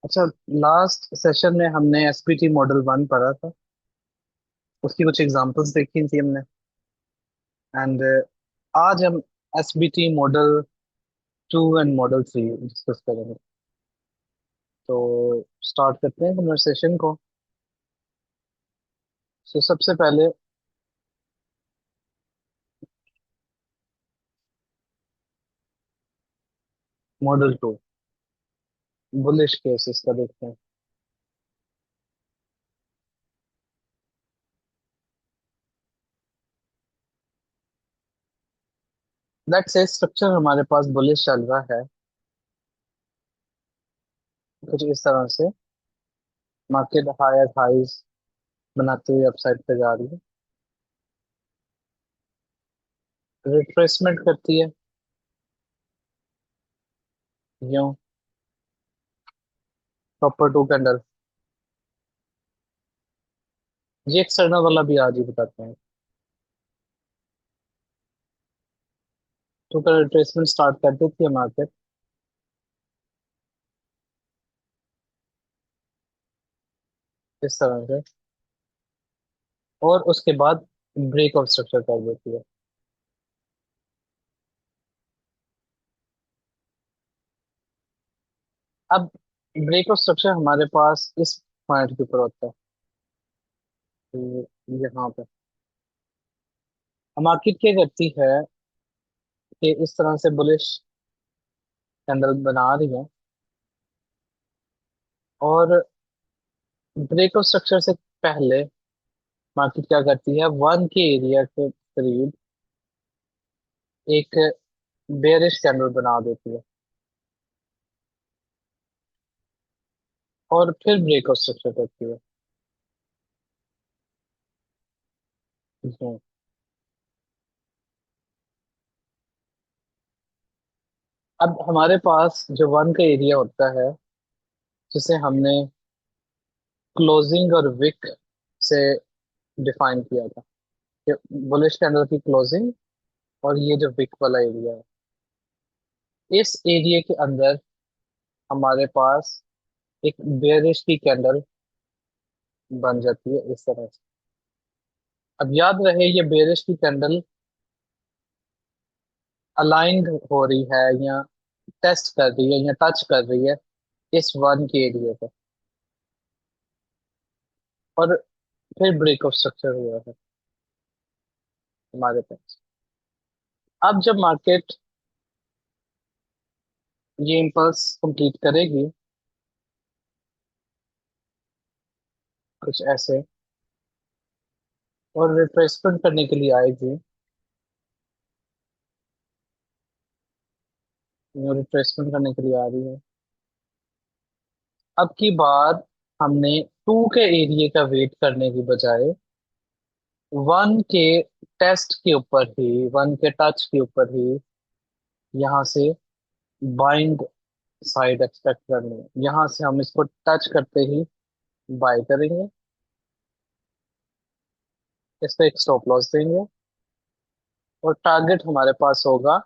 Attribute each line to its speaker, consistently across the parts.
Speaker 1: अच्छा, last session में हमने एसपीटी मॉडल 1 पढ़ा था। उसकी कुछ एग्जांपल्स देखी थी हमने। एंड आज हम SBT model 2 and model 3 discuss करेंगे। तो स्टार्ट करते हैं कन्वर्सेशन को। तो सबसे पहले मॉडल 2 बुलिश केसेस का देखते हैं। लेट्स से स्ट्रक्चर हमारे पास बुलिश चल रहा है कुछ इस तरह से। मार्केट हायर हाइज बनाते हुए अपसाइड पे जा रही है, रिट्रेसमेंट करती है यूं, प्रॉपर टू कैंडल। ये एक्सटर्नल वाला भी आज ही बताते हैं। तो फिर रिट्रेसमेंट स्टार्ट कर देती है मार्केट इस तरह से, और उसके बाद ब्रेक ऑफ स्ट्रक्चर कर देती है। अब ब्रेक ऑफ स्ट्रक्चर हमारे पास इस पॉइंट के ऊपर होता है, तो यहाँ पे मार्केट क्या करती है कि इस तरह से बुलिश कैंडल बना रही है, और ब्रेक ऑफ स्ट्रक्चर से पहले मार्केट क्या करती है, वन के एरिया के करीब एक बेरिश कैंडल बना देती है, और फिर ब्रेक ऑफ स्ट्रक्चर करती है। हम्म। अब हमारे पास जो वन का एरिया होता है, जिसे हमने क्लोजिंग और विक से डिफाइन किया था, कि बुलिश कैंडल की क्लोजिंग और ये जो विक वाला एरिया है, इस एरिया के अंदर हमारे पास एक बेरिश की कैंडल बन जाती है इस तरह से। अब याद रहे, ये बेरिश की कैंडल अलाइंड हो रही है या टेस्ट कर रही है या टच कर रही है इस वन के एरिया पे, और फिर ब्रेक ऑफ स्ट्रक्चर हुआ है हमारे पास। अब जब मार्केट ये इम्पल्स कंप्लीट करेगी कुछ ऐसे, और रिट्रेसमेंट करने के लिए आएगी, रिट्रेसमेंट करने के लिए आ रही है, अब की बार हमने टू के एरिया का वेट करने की बजाय वन के टेस्ट के ऊपर ही, वन के टच के ऊपर ही यहाँ से बाइंग साइड एक्सपेक्ट करनी है। यहाँ से हम इसको टच करते ही बाय करेंगे, इस पे एक स्टॉप लॉस देंगे, और टारगेट हमारे पास होगा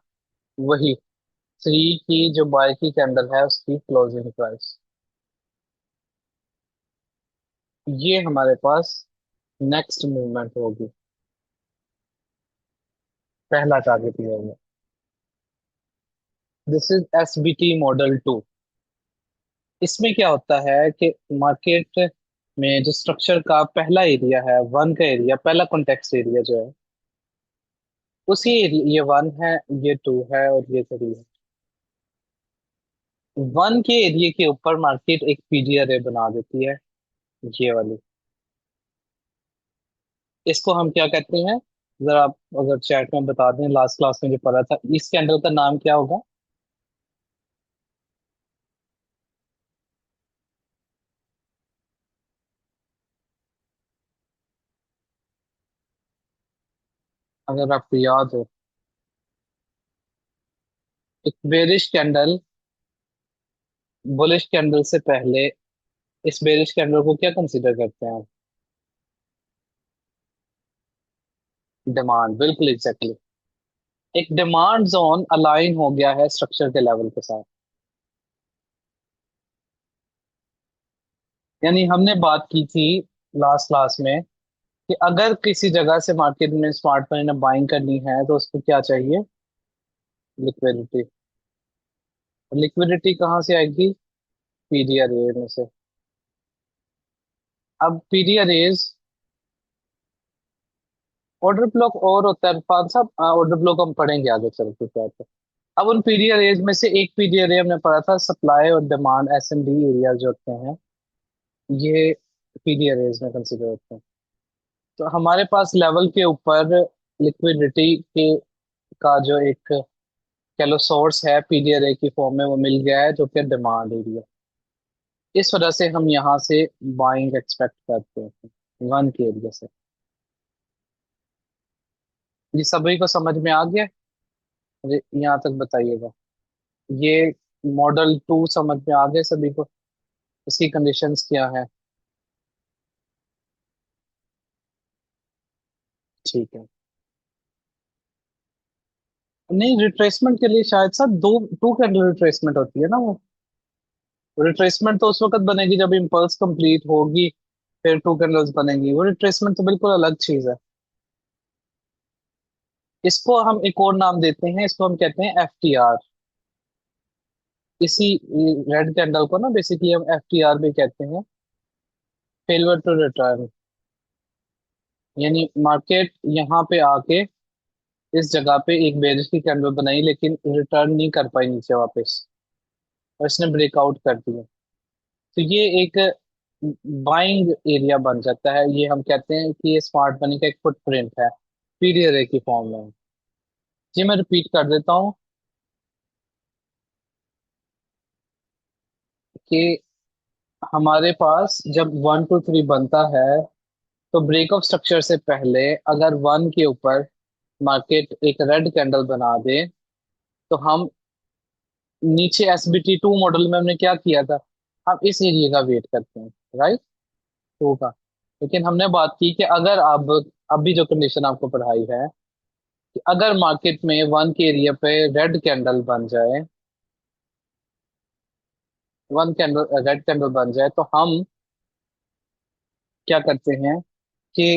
Speaker 1: वही थ्री की जो बाय की कैंडल है उसकी क्लोजिंग प्राइस। ये हमारे पास नेक्स्ट मूवमेंट होगी, पहला टारगेट ये होगा। This is S B T model 2। इसमें क्या होता है कि मार्केट में जो स्ट्रक्चर का पहला एरिया है, वन का एरिया, पहला कॉन्टेक्स्ट एरिया जो है, उसी एरिया, ये वन है, ये टू है, और ये थ्री है। वन के एरिया के ऊपर मार्केट एक पीडी अरे बना देती है, ये वाली। इसको हम क्या कहते हैं, जरा आप अगर चैट में बता दें, लास्ट क्लास में जो पढ़ा था, इस कैंडल का नाम क्या होगा? अगर आपको याद हो, एक बेरिश कैंडल बुलिश कैंडल से पहले, इस बेरिश कैंडल को क्या कंसीडर करते हैं? डिमांड, बिल्कुल एग्जैक्टली। एक डिमांड जोन अलाइन हो गया है स्ट्रक्चर के लेवल के साथ। यानी हमने बात की थी लास्ट क्लास में कि अगर किसी जगह से मार्केट में स्मार्ट मनी ने बाइंग करनी है तो उसको क्या चाहिए? लिक्विडिटी। लिक्विडिटी कहाँ से आएगी? पीडीआरए में से। अब पीडीआरएज ऑर्डर ब्लॉक और होता है पांच साहब, ऑर्डर ब्लॉक हम पढ़ेंगे आगे चल के क्या होता है। अब उन पीडीआरएज में से एक पीडीआरए हमने पढ़ा था, सप्लाई और डिमांड एसएमडी एरिया जो होते हैं, ये पीडीआरएज में कंसिडर होते हैं। तो हमारे पास लेवल के ऊपर लिक्विडिटी के का जो एक कह लो सोर्स है पीडीआरए की फॉर्म में, वो मिल गया है जो कि डिमांड एरिया। इस वजह से हम यहाँ से बाइंग एक्सपेक्ट करते हैं वन के एरिया से। ये सभी को समझ में आ गया? अरे यहाँ तक बताइएगा। ये मॉडल टू समझ में आ गए सभी को? इसकी कंडीशंस क्या है? ठीक है। नहीं, रिट्रेसमेंट के लिए शायद साहब दो टू कैंडल रिट्रेसमेंट होती है ना वो। रिट्रेसमेंट तो उस वक्त बनेगी जब इम्पल्स कंप्लीट होगी, फिर टू कैंडल्स बनेंगी। वो रिट्रेसमेंट तो बिल्कुल अलग चीज है। इसको हम एक और नाम देते हैं, इसको हम कहते हैं एफटीआर। इसी रेड कैंडल को ना बेसिकली हम एफटीआर भी कहते हैं, फेलियर टू रिटर्न। यानी मार्केट यहाँ पे आके इस जगह पे एक बेरिश की कैंडल बनाई लेकिन रिटर्न नहीं कर पाई नीचे वापस, और इसने ब्रेकआउट कर दिया। तो ये एक बाइंग एरिया बन जाता है। ये हम कहते हैं कि ये स्मार्ट मनी का एक फुटप्रिंट है पीडीआरए की फॉर्म में। जी मैं रिपीट कर देता हूँ कि हमारे पास जब 1 2 3 बनता है तो ब्रेक ऑफ स्ट्रक्चर से पहले अगर वन के ऊपर मार्केट एक रेड कैंडल बना दे तो हम नीचे एसबीटी 2 मॉडल में हमने क्या किया था, हम इस एरिया का वेट करते हैं, राइट? टू का। लेकिन हमने बात की कि अगर अब अभी जो कंडीशन आपको पढ़ाई है कि अगर मार्केट में वन के एरिया पे रेड कैंडल बन जाए, वन कैंडल रेड कैंडल बन जाए तो हम क्या करते हैं कि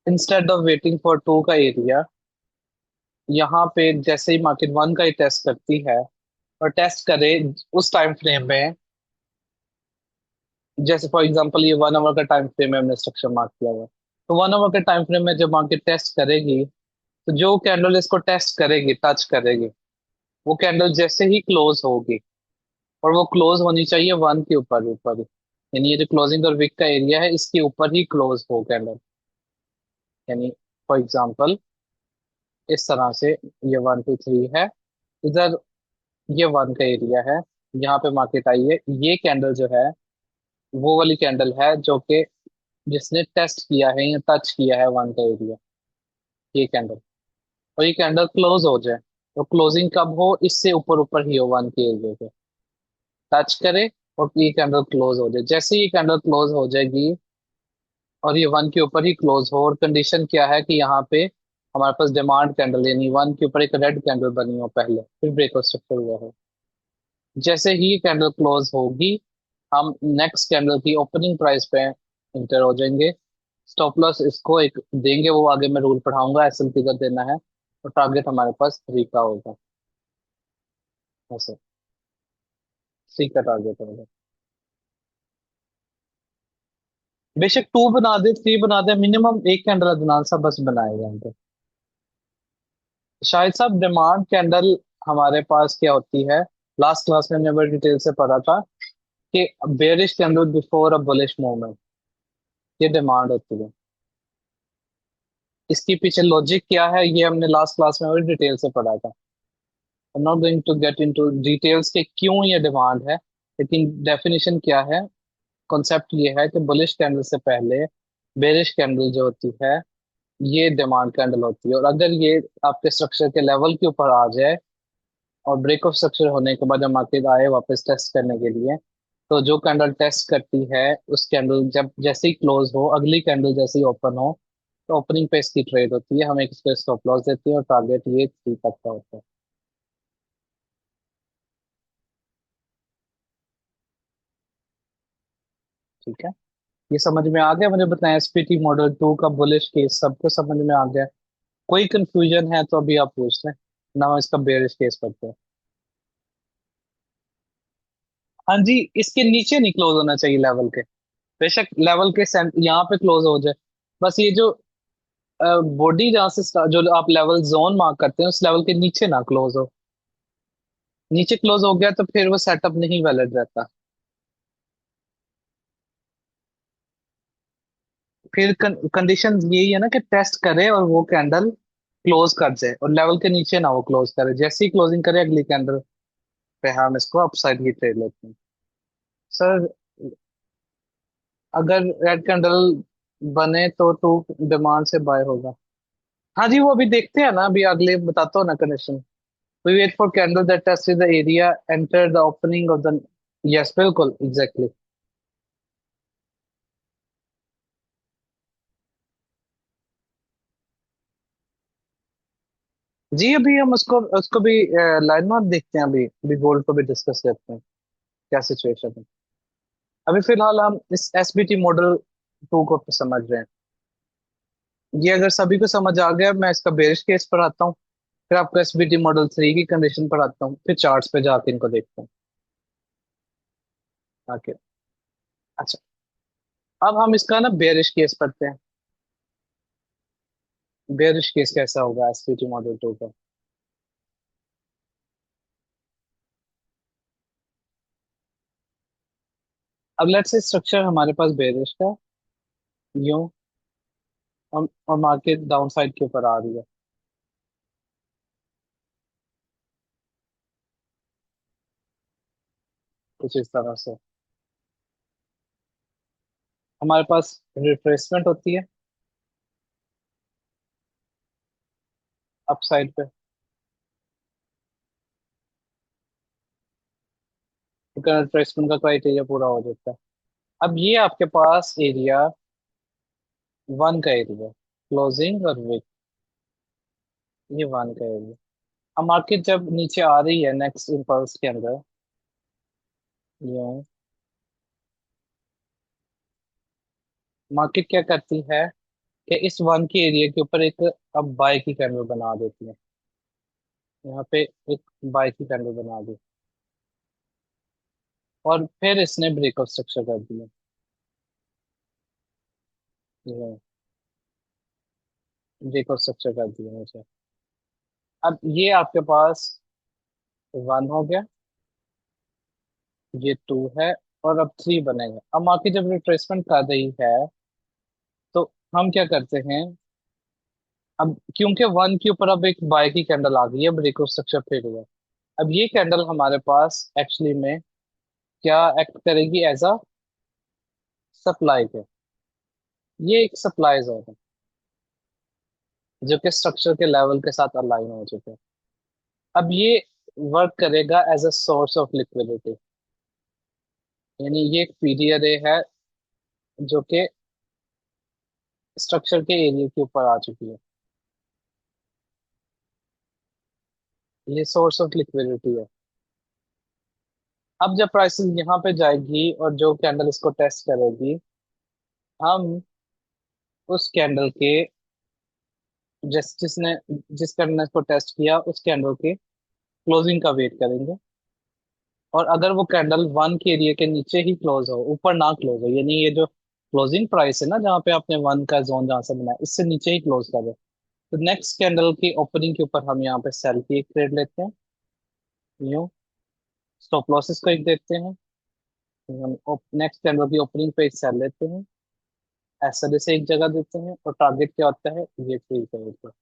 Speaker 1: instead of waiting for two का एरिया, यहाँ पे जैसे ही मार्केट वन का ही टेस्ट करती है और टेस्ट करे उस टाइम फ्रेम में, जैसे फॉर एग्जांपल ये 1 आवर का टाइम फ्रेम है, हमने स्ट्रक्चर मार्क किया हुआ है। तो 1 आवर के टाइम फ्रेम में जब मार्केट टेस्ट करेगी तो जो कैंडल इसको टेस्ट करेगी, टच करेगी, वो कैंडल जैसे ही क्लोज होगी, और वो क्लोज होनी चाहिए वन के ऊपर ऊपर ही। यानी ये जो क्लोजिंग और विक का एरिया है इसके ऊपर ही क्लोज हो कैंडल। यानी फॉर एग्जांपल इस तरह से ये 1 2 3 है, इधर ये वन का एरिया है, यहाँ पे मार्केट आई है, ये कैंडल जो है वो वाली कैंडल है जो कि जिसने टेस्ट किया है या टच किया है वन का एरिया, ये कैंडल। और ये कैंडल क्लोज हो जाए तो क्लोजिंग कब हो, इससे ऊपर ऊपर ही हो वन के एरिया के, टच करे और ये कैंडल क्लोज हो जाए। जैसे ही कैंडल क्लोज हो जाएगी और ये वन के ऊपर ही क्लोज हो, और कंडीशन क्या है कि यहाँ पे हमारे पास डिमांड कैंडल यानी वन के ऊपर एक रेड कैंडल बनी हो पहले, फिर ब्रेकआउट स्ट्रक्चर हुआ हो। जैसे ही कैंडल क्लोज होगी हम नेक्स्ट कैंडल की ओपनिंग प्राइस पे इंटर हो जाएंगे। स्टॉप लॉस इसको एक देंगे, वो आगे मैं रूल पढ़ाऊंगा, एसएल फिगर देना है, और टारगेट हमारे पास 3 का होगा। ऐसे 3 का टारगेट होगा। बेशक 2 बना दे 3 बना दे, मिनिमम एक कैंडल अदनान सा बस बनाएगा हम तो। शायद साहब डिमांड कैंडल हमारे पास क्या होती है, लास्ट क्लास में हमने बड़ी डिटेल से पढ़ा था कि bearish candle before a bullish movement, ये डिमांड होती है। इसके पीछे लॉजिक क्या है ये हमने लास्ट क्लास में बड़ी डिटेल से पढ़ा था। I am not going to get into details के क्यों ये डिमांड है, लेकिन डेफिनेशन क्या है, कॉन्सेप्ट ये है कि बुलिश कैंडल से पहले बेरिश कैंडल जो होती है ये डिमांड कैंडल होती है। और अगर ये आपके स्ट्रक्चर के लेवल के ऊपर आ जाए और ब्रेक ऑफ स्ट्रक्चर होने के बाद जब मार्केट आए वापस टेस्ट करने के लिए, तो जो कैंडल टेस्ट करती है उस कैंडल जब जैसे ही क्लोज हो, अगली कैंडल जैसे ही ओपन हो, तो ओपनिंग पे इसकी ट्रेड होती है, हमें इस पे स्टॉप लॉस देती है और टारगेट ये 3 तक का होता है। ठीक है, ये समझ में आ गया मुझे, बताएं एसपीटी मॉडल टू का बुलिश केस सबको समझ में आ गया? कोई कंफ्यूजन है तो अभी आप पूछ लें, ना हम इसका बेयरिश केस पढ़ते हैं। हाँ जी, इसके नीचे नहीं क्लोज होना चाहिए लेवल के। बेशक लेवल के यहाँ पे क्लोज हो जाए, बस ये जो बॉडी जहाँ से जो आप लेवल जोन मार्क करते हैं उस लेवल के नीचे ना क्लोज हो। नीचे क्लोज हो गया तो फिर वो सेटअप नहीं वैलिड रहता। फिर कंडीशन यही है ना कि टेस्ट करे और वो कैंडल क्लोज कर जाए और लेवल के नीचे ना वो क्लोज करे, जैसे ही क्लोजिंग करे अगली कैंडल पे हम इसको अपसाइड की ट्रेड लेते हैं। सर, अगर रेड कैंडल बने तो टू डिमांड से बाय होगा। हाँ जी, वो अभी देखते हैं ना, अभी अगले बताता हूँ ना condition. We wait for candle that touch the area, enter the opening of the. Yes बिल्कुल एग्जैक्टली। जी, अभी हम उसको उसको भी लाइन में देखते हैं, अभी गोल्ड को भी डिस्कस करते हैं क्या सिचुएशन है। अभी फिलहाल हम इस एसबीटी मॉडल टू को समझ रहे हैं। ये अगर सभी को समझ आ गया, मैं इसका बेरिश केस पढ़ाता हूँ, फिर आपको एसबीटी मॉडल थ्री की कंडीशन पढ़ाता हूँ, फिर चार्ट्स पे जाके इनको देखता हूँ। ओके। अच्छा, अब हम इसका ना बेरिश केस पढ़ते हैं। बेरिश केस कैसा होगा एसबीटी मॉडल टू का? अब लेट्स से स्ट्रक्चर हमारे पास बेरिश का, यूं, और मार्केट डाउन साइड के ऊपर आ रही है कुछ इस तरह से। हमारे पास रिट्रेसमेंट होती है अप साइड पे, रिट्रेसमेंट का क्राइटेरिया पूरा हो जाता है। अब ये आपके पास एरिया वन का एरिया, क्लोजिंग और विक, ये वन का एरिया। अब मार्केट जब नीचे आ रही है नेक्स्ट इम्पल्स के अंदर, ये मार्केट क्या करती है कि इस वन के एरिया के ऊपर एक अब बाय की कैंडल बना देती है। यहाँ पे एक बाय की कैंडल बना दी और फिर इसने ब्रेकआउट स्ट्रक्चर कर दिया। ये ब्रेकआउट स्ट्रक्चर कर दिया मुझे। अब ये आपके पास वन हो गया, ये टू है, और अब थ्री बनेगा। अब मार्केट जब रिट्रेसमेंट कर रही है तो हम क्या करते हैं, अब क्योंकि वन के ऊपर अब एक बाय की कैंडल आ गई है, ब्रेकआउट स्ट्रक्चर फेल हुआ। अब ये कैंडल हमारे पास एक्चुअली में क्या एक्ट करेगी, एज अ सप्लाई के। ये एक सप्लाई जोन है जो कि स्ट्रक्चर के लेवल के साथ अलाइन हो चुके हैं। अब ये वर्क करेगा as a source of liquidity, यानी ये एक पीडीआरए है जो कि स्ट्रक्चर के एरिया के ऊपर आ चुकी है। ये सोर्स ऑफ लिक्विडिटी है। अब जब प्राइसेस यहाँ पे जाएगी और जो कैंडल इसको टेस्ट करेगी, हम उस कैंडल के, जिसने जिस कैंडल ने इसको टेस्ट किया उस कैंडल के क्लोजिंग का वेट करेंगे। और अगर वो कैंडल वन के एरिया के नीचे ही क्लोज हो, ऊपर ना क्लोज हो, यानी ये जो क्लोजिंग प्राइस है ना जहाँ पे आपने वन का जोन जहाँ से बनाया इससे नीचे ही क्लोज कर दे, तो नेक्स्ट कैंडल की ओपनिंग के ऊपर हम यहाँ पे सेल की एक ट्रेड लेते हैं, यूं, स्टॉप लॉसेस को एक देते हैं, हम नेक्स्ट कैंडल की ओपनिंग पे एक सेल लेते हैं, ऐसा से एक जगह देते हैं, और टारगेट क्या होता है, ये थ्री का ऊपर।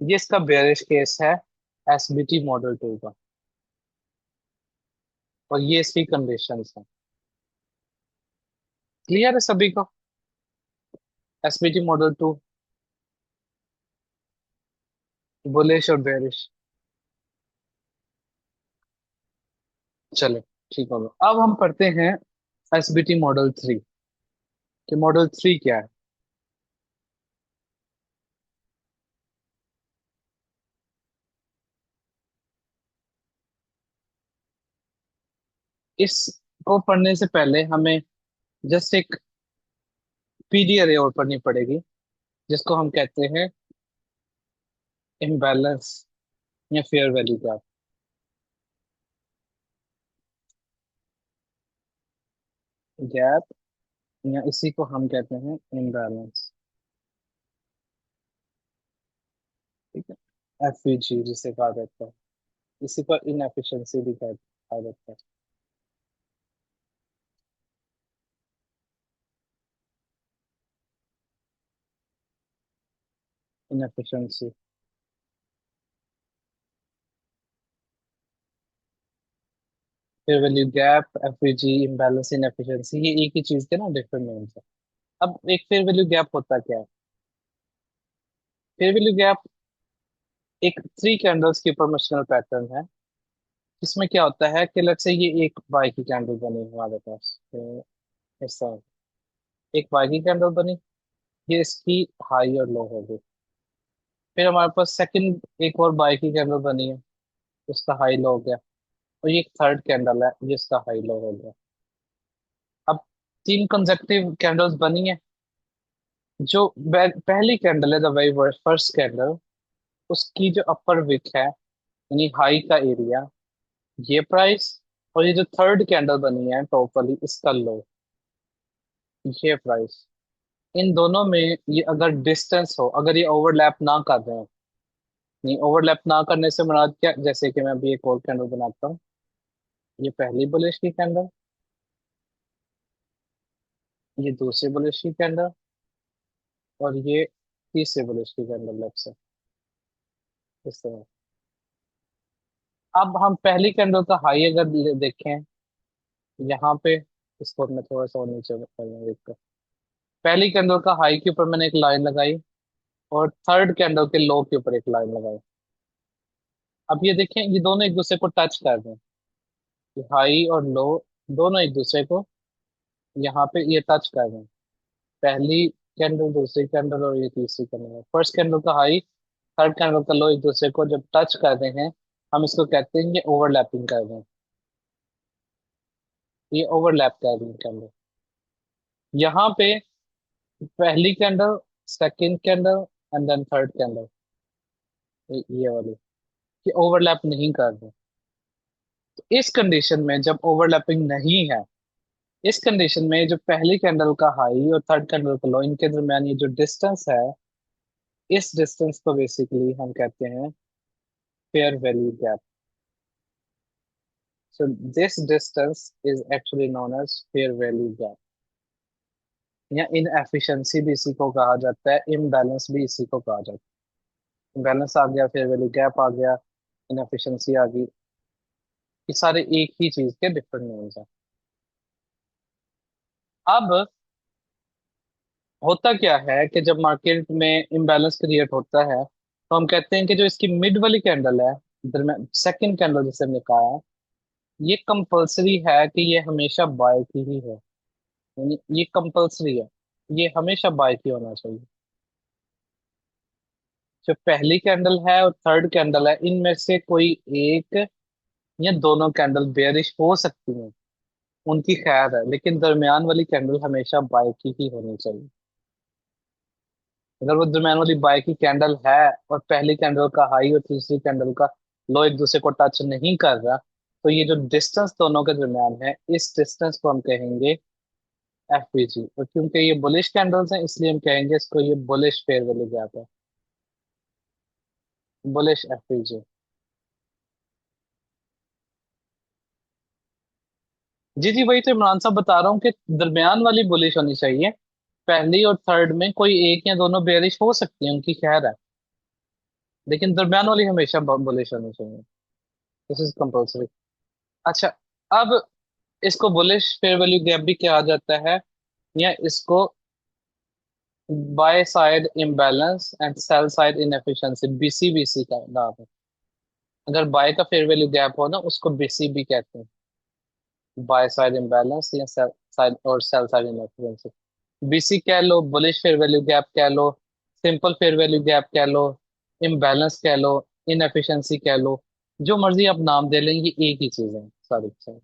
Speaker 1: ये इसका बेयरिश केस है एसबीटी मॉडल टू का, और ये इसकी कंडीशंस है। क्लियर है सभी को? एसबीटी मॉडल टू, बुलिश और बेयरिश। चलो, ठीक होगा। अब हम पढ़ते हैं एसबीटी मॉडल थ्री, कि मॉडल थ्री क्या है। इसको पढ़ने से पहले हमें जस्ट एक पीडी अरे और पढ़नी पड़ेगी, जिसको हम कहते हैं इम्बैलेंस या फेयर वैल्यू गैप। गैप या इसी को हम कहते हैं इम्बैलेंस। ठीक है, एफईजी जिसे कहा जाता है, इसी पर इनएफिशिएंसी भी कहा जाता है। Inefficiency, fair value gap, FEG, imbalance, inefficiency, ये एक ही चीज के ना डिफरेंट नेम्स है। अब एक फेयर वैल्यू गैप होता क्या है? फेयर वैल्यू गैप एक थ्री कैंडल्स की प्रमोशनल पैटर्न है। इसमें क्या होता है कि लेट्स से ये एक बाई की कैंडल बनी है हमारे पास, तो इस तरह एक बाई की कैंडल बनी, ये इसकी हाई और लो हो गई। फिर हमारे पास सेकंड एक और बाई की कैंडल बनी है, उसका हाई लो हो गया। और ये एक थर्ड कैंडल है जिसका हाई लो हो गया। अब तीन कंसेक्टिव कैंडल्स बनी है। जो पहली कैंडल है, द वेरी फर्स्ट कैंडल, उसकी जो अपर विक है यानी हाई का एरिया, ये प्राइस। और ये जो थर्ड कैंडल बनी है टॉप वाली, इसका लो, ये प्राइस। इन दोनों में ये अगर डिस्टेंस हो, अगर ये ओवरलैप ना कर रहे हैं, नहीं ओवरलैप ना करने से मुराद क्या, जैसे कि मैं अभी एक और कैंडल बनाता हूँ। ये पहली बुलिश की कैंडल, ये दूसरी बुलिश की कैंडल, और ये तीसरी बुलिश की कैंडल लेफ्ट से, इस तरह। अब हम पहली कैंडल का हाई अगर देखें यहाँ पे, इसको मैं थोड़ा सा और नीचे करूंगा। पहली कैंडल का हाई के ऊपर मैंने एक लाइन लगाई, और थर्ड कैंडल के लो के ऊपर एक लाइन लगाई। अब ये देखें, ये दोनों एक दूसरे को टच कर रहे हैं, हाई और लो दोनों एक दूसरे को यहाँ पे ये टच कर रहे हैं। पहली कैंडल, दूसरी कैंडल, और ये तीसरी कैंडल, फर्स्ट कैंडल का हाई, थर्ड कैंडल का लो एक दूसरे को जब टच कर रहे हैं, हम इसको कहते हैं ये ओवरलैपिंग कर रहे हैं। ये ओवरलैप कर रही है कैंडल। यहाँ पे पहली candle, second candle, and then third candle, ये वाली, ये ओवरलैप नहीं कर रहे। तो इस कंडीशन में जब ओवरलैपिंग नहीं है, इस कंडीशन में जो पहली कैंडल का हाई और थर्ड कैंडल का लो, इनके दरमियान ये जो डिस्टेंस है, इस डिस्टेंस को बेसिकली हम कहते हैं fair value gap. So this distance is actually known as fair value gap, या इनएफिशिएंसी भी इसी को कहा जाता है, इम्बैलेंस भी इसी को कहा जाता है। बैलेंस आ गया, फेयर वैल्यू गैप आ गया, इनएफिशिएंसी आ गई। ये सारे एक ही चीज के डिफरेंट नेम्स हैं। अब होता क्या है कि जब मार्केट में इम्बैलेंस क्रिएट होता है, तो हम कहते हैं कि जो इसकी मिड वाली कैंडल है, दरम्यान सेकंड कैंडल जिसे हमने कहा है, ये कंपलसरी है कि ये हमेशा बाय की ही है। यानी ये कंपलसरी है, ये हमेशा बाय की होना चाहिए। जो पहली कैंडल है और थर्ड कैंडल है, इनमें से कोई एक या दोनों कैंडल बेयरिश हो सकती हैं, उनकी खैर है, लेकिन दरमियान वाली कैंडल हमेशा बाय की ही होनी चाहिए। अगर वो दरमियान वाली बाय की कैंडल है, और पहली कैंडल का हाई और तीसरी कैंडल का लो एक दूसरे को टच नहीं कर रहा, तो ये जो डिस्टेंस दोनों के दरमियान है, इस डिस्टेंस को हम कहेंगे एफवीजी। और क्योंकि ये बुलिश कैंडल्स हैं, इसलिए हम कहेंगे इसको ये बुलिश फेयर वैल्यू गैप है, बुलिश एफवीजी। जी जी, वही तो इमरान साहब बता रहा हूँ कि दरमियान वाली बुलिश होनी चाहिए। पहली और थर्ड में कोई एक या दोनों बेयरिश हो सकती है, उनकी खैर है, लेकिन दरमियान वाली हमेशा बुलिश होनी चाहिए। This is compulsory. अच्छा, अब इसको बुलिश फेयर वैल्यू गैप भी कहा जाता है, या इसको buy side imbalance and sell side inefficiency, BCBC का नाम है। अगर बाय का फेयर वैल्यू गैप हो ना, उसको बीसीबी कहते हैं, बाय साइड इम्बैलेंस या सेल साइड और सेल साइड इनएफिशिएंसी। बीसी कह लो, बुलिश फेयर वैल्यू गैप कह लो, सिंपल फेयर वैल्यू गैप कह लो, इम्बैलेंस कह लो, इनएफिशिएंसी कह लो, जो मर्जी आप नाम दे लें, ये एक ही चीज है सारी की सारी।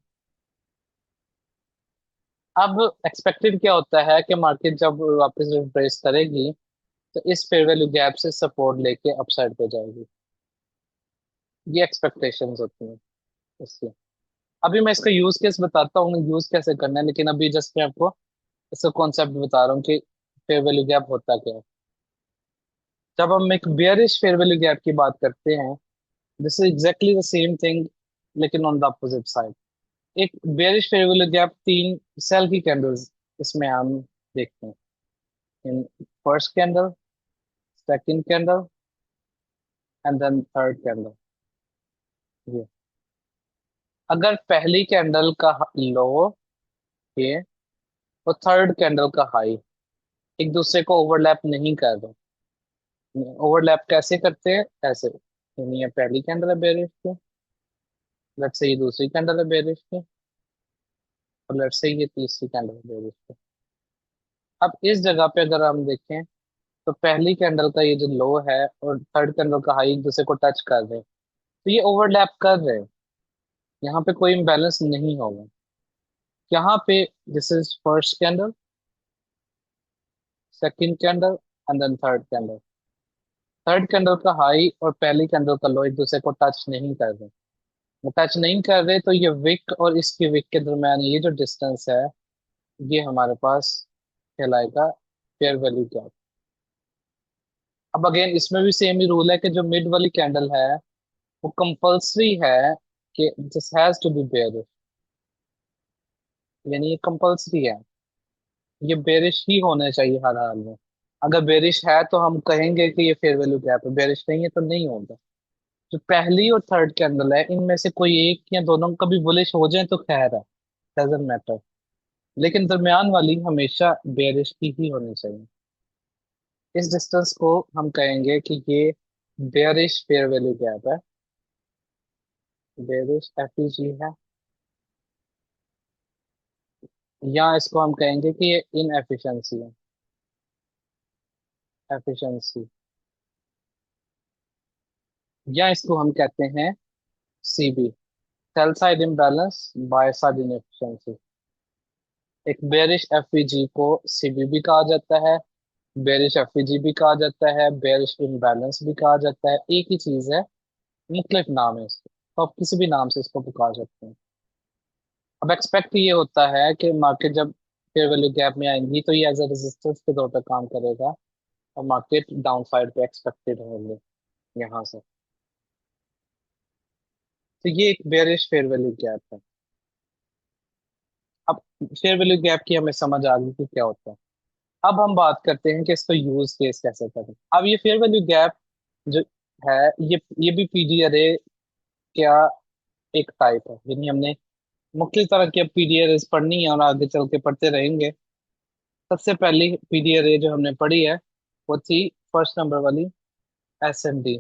Speaker 1: अब एक्सपेक्टेड क्या होता है कि मार्केट जब वापस रिट्रेस करेगी तो इस फेयर वैल्यू गैप से सपोर्ट लेके अपसाइड पे जाएगी। ये एक्सपेक्टेशंस होती हैं इसकी। अभी मैं इसका यूज केस बताता हूँ यूज कैसे करना है, लेकिन अभी जस्ट मैं आपको इसका कॉन्सेप्ट बता रहा हूँ कि फेयर वैल्यू गैप होता क्या है। जब हम एक बेयरिश फेयर वैल्यू गैप की बात करते हैं, this is exactly the same thing लेकिन ऑन द अपोजिट साइड। एक बेयरिश फेयर वैल्यू गैप तीन सेल की कैंडल्स इसमें हम देखते हैं। In first candle, second candle and then third candle. ये अगर पहली कैंडल का लो ये और थर्ड कैंडल का हाई एक दूसरे को ओवरलैप नहीं कर रहे, ओवरलैप कैसे करते हैं ऐसे, यानी ये पहली कैंडल है बेरिश की, लेट्स से ये दूसरी कैंडल है बेरिश की, और लेट्स से ये तीसरी कैंडल है बेरिश की। अब इस जगह पे अगर हम देखें तो पहली कैंडल का ये जो लो है और थर्ड कैंडल का हाई एक दूसरे को टच कर रहे हैं, तो ये ओवरलैप कर रहे हैं, यहाँ पे कोई इम्बैलेंस नहीं होगा। यहाँ पे this is first candle, second candle and then third candle. Third candle का हाई और पहली कैंडल का लो एक दूसरे को टच नहीं कर रहे। वो टच नहीं कर रहे तो ये विक और इसकी विक के दरम्यान ये जो डिस्टेंस है ये हमारे पास कहलाएगा फेयर वैल्यू गैप। अब अगेन इसमें भी सेम ही रूल है कि जो मिड वाली कैंडल है वो कंपल्सरी है कि this has to be bearish, यानी ये कंपल्सरी है, ये बेरिश ही होने चाहिए हर हाल में। अगर बेरिश है तो हम कहेंगे कि ये फेयर वैल्यू गैप है, बेरिश नहीं है तो नहीं होगा। जो पहली और थर्ड कैंडल है इनमें से कोई एक या दोनों कभी बुलिश हो जाए तो खैर है, डजेंट मैटर, लेकिन दरमियान वाली हमेशा बेरिश की ही होनी चाहिए। इस डिस्टेंस को हम कहेंगे कि ये बेरिश फेयर वैल्यू गैप है, बेरिश एफईजी है, या इसको हम कहेंगे कि ये इनएफिशिएंसी है, एफिशिएंसी, या इसको हम कहते हैं CB, sell side imbalance by side inefficiency. एक बेरिश एफईजी को सीबी भी कहा जाता है, बेरिश एफईजी भी कहा जाता है, बेरिश इम्बैलेंस भी कहा जाता है, एक ही चीज है, मुख्तलिफ नाम है इसके, तो आप किसी भी नाम से इसको पुकार सकते हैं। अब एक्सपेक्ट ये होता है कि मार्केट जब फेयर वैल्यू गैप में आएंगी तो ये एज अ रेजिस्टेंस के तौर पर काम करेगा और मार्केट डाउन साइड पे एक्सपेक्टेड होंगे यहाँ से। तो ये एक बेरिश फेयर वैल्यू गैप है। अब फेयर वैल्यू गैप की हमें समझ आ गई कि क्या होता है। अब हम बात करते हैं कि इसको यूज केस कैसे करें। अब ये फेयर वैल्यू गैप जो है ये भी पीडी अरे क्या एक टाइप है, यानी हमने मुख्तलिफ तरह की अब पीडी अरेज पढ़नी है और आगे चल के पढ़ते रहेंगे। सबसे पहली पीडी अरे जो हमने पढ़ी है वो थी फर्स्ट नंबर वाली, SMD,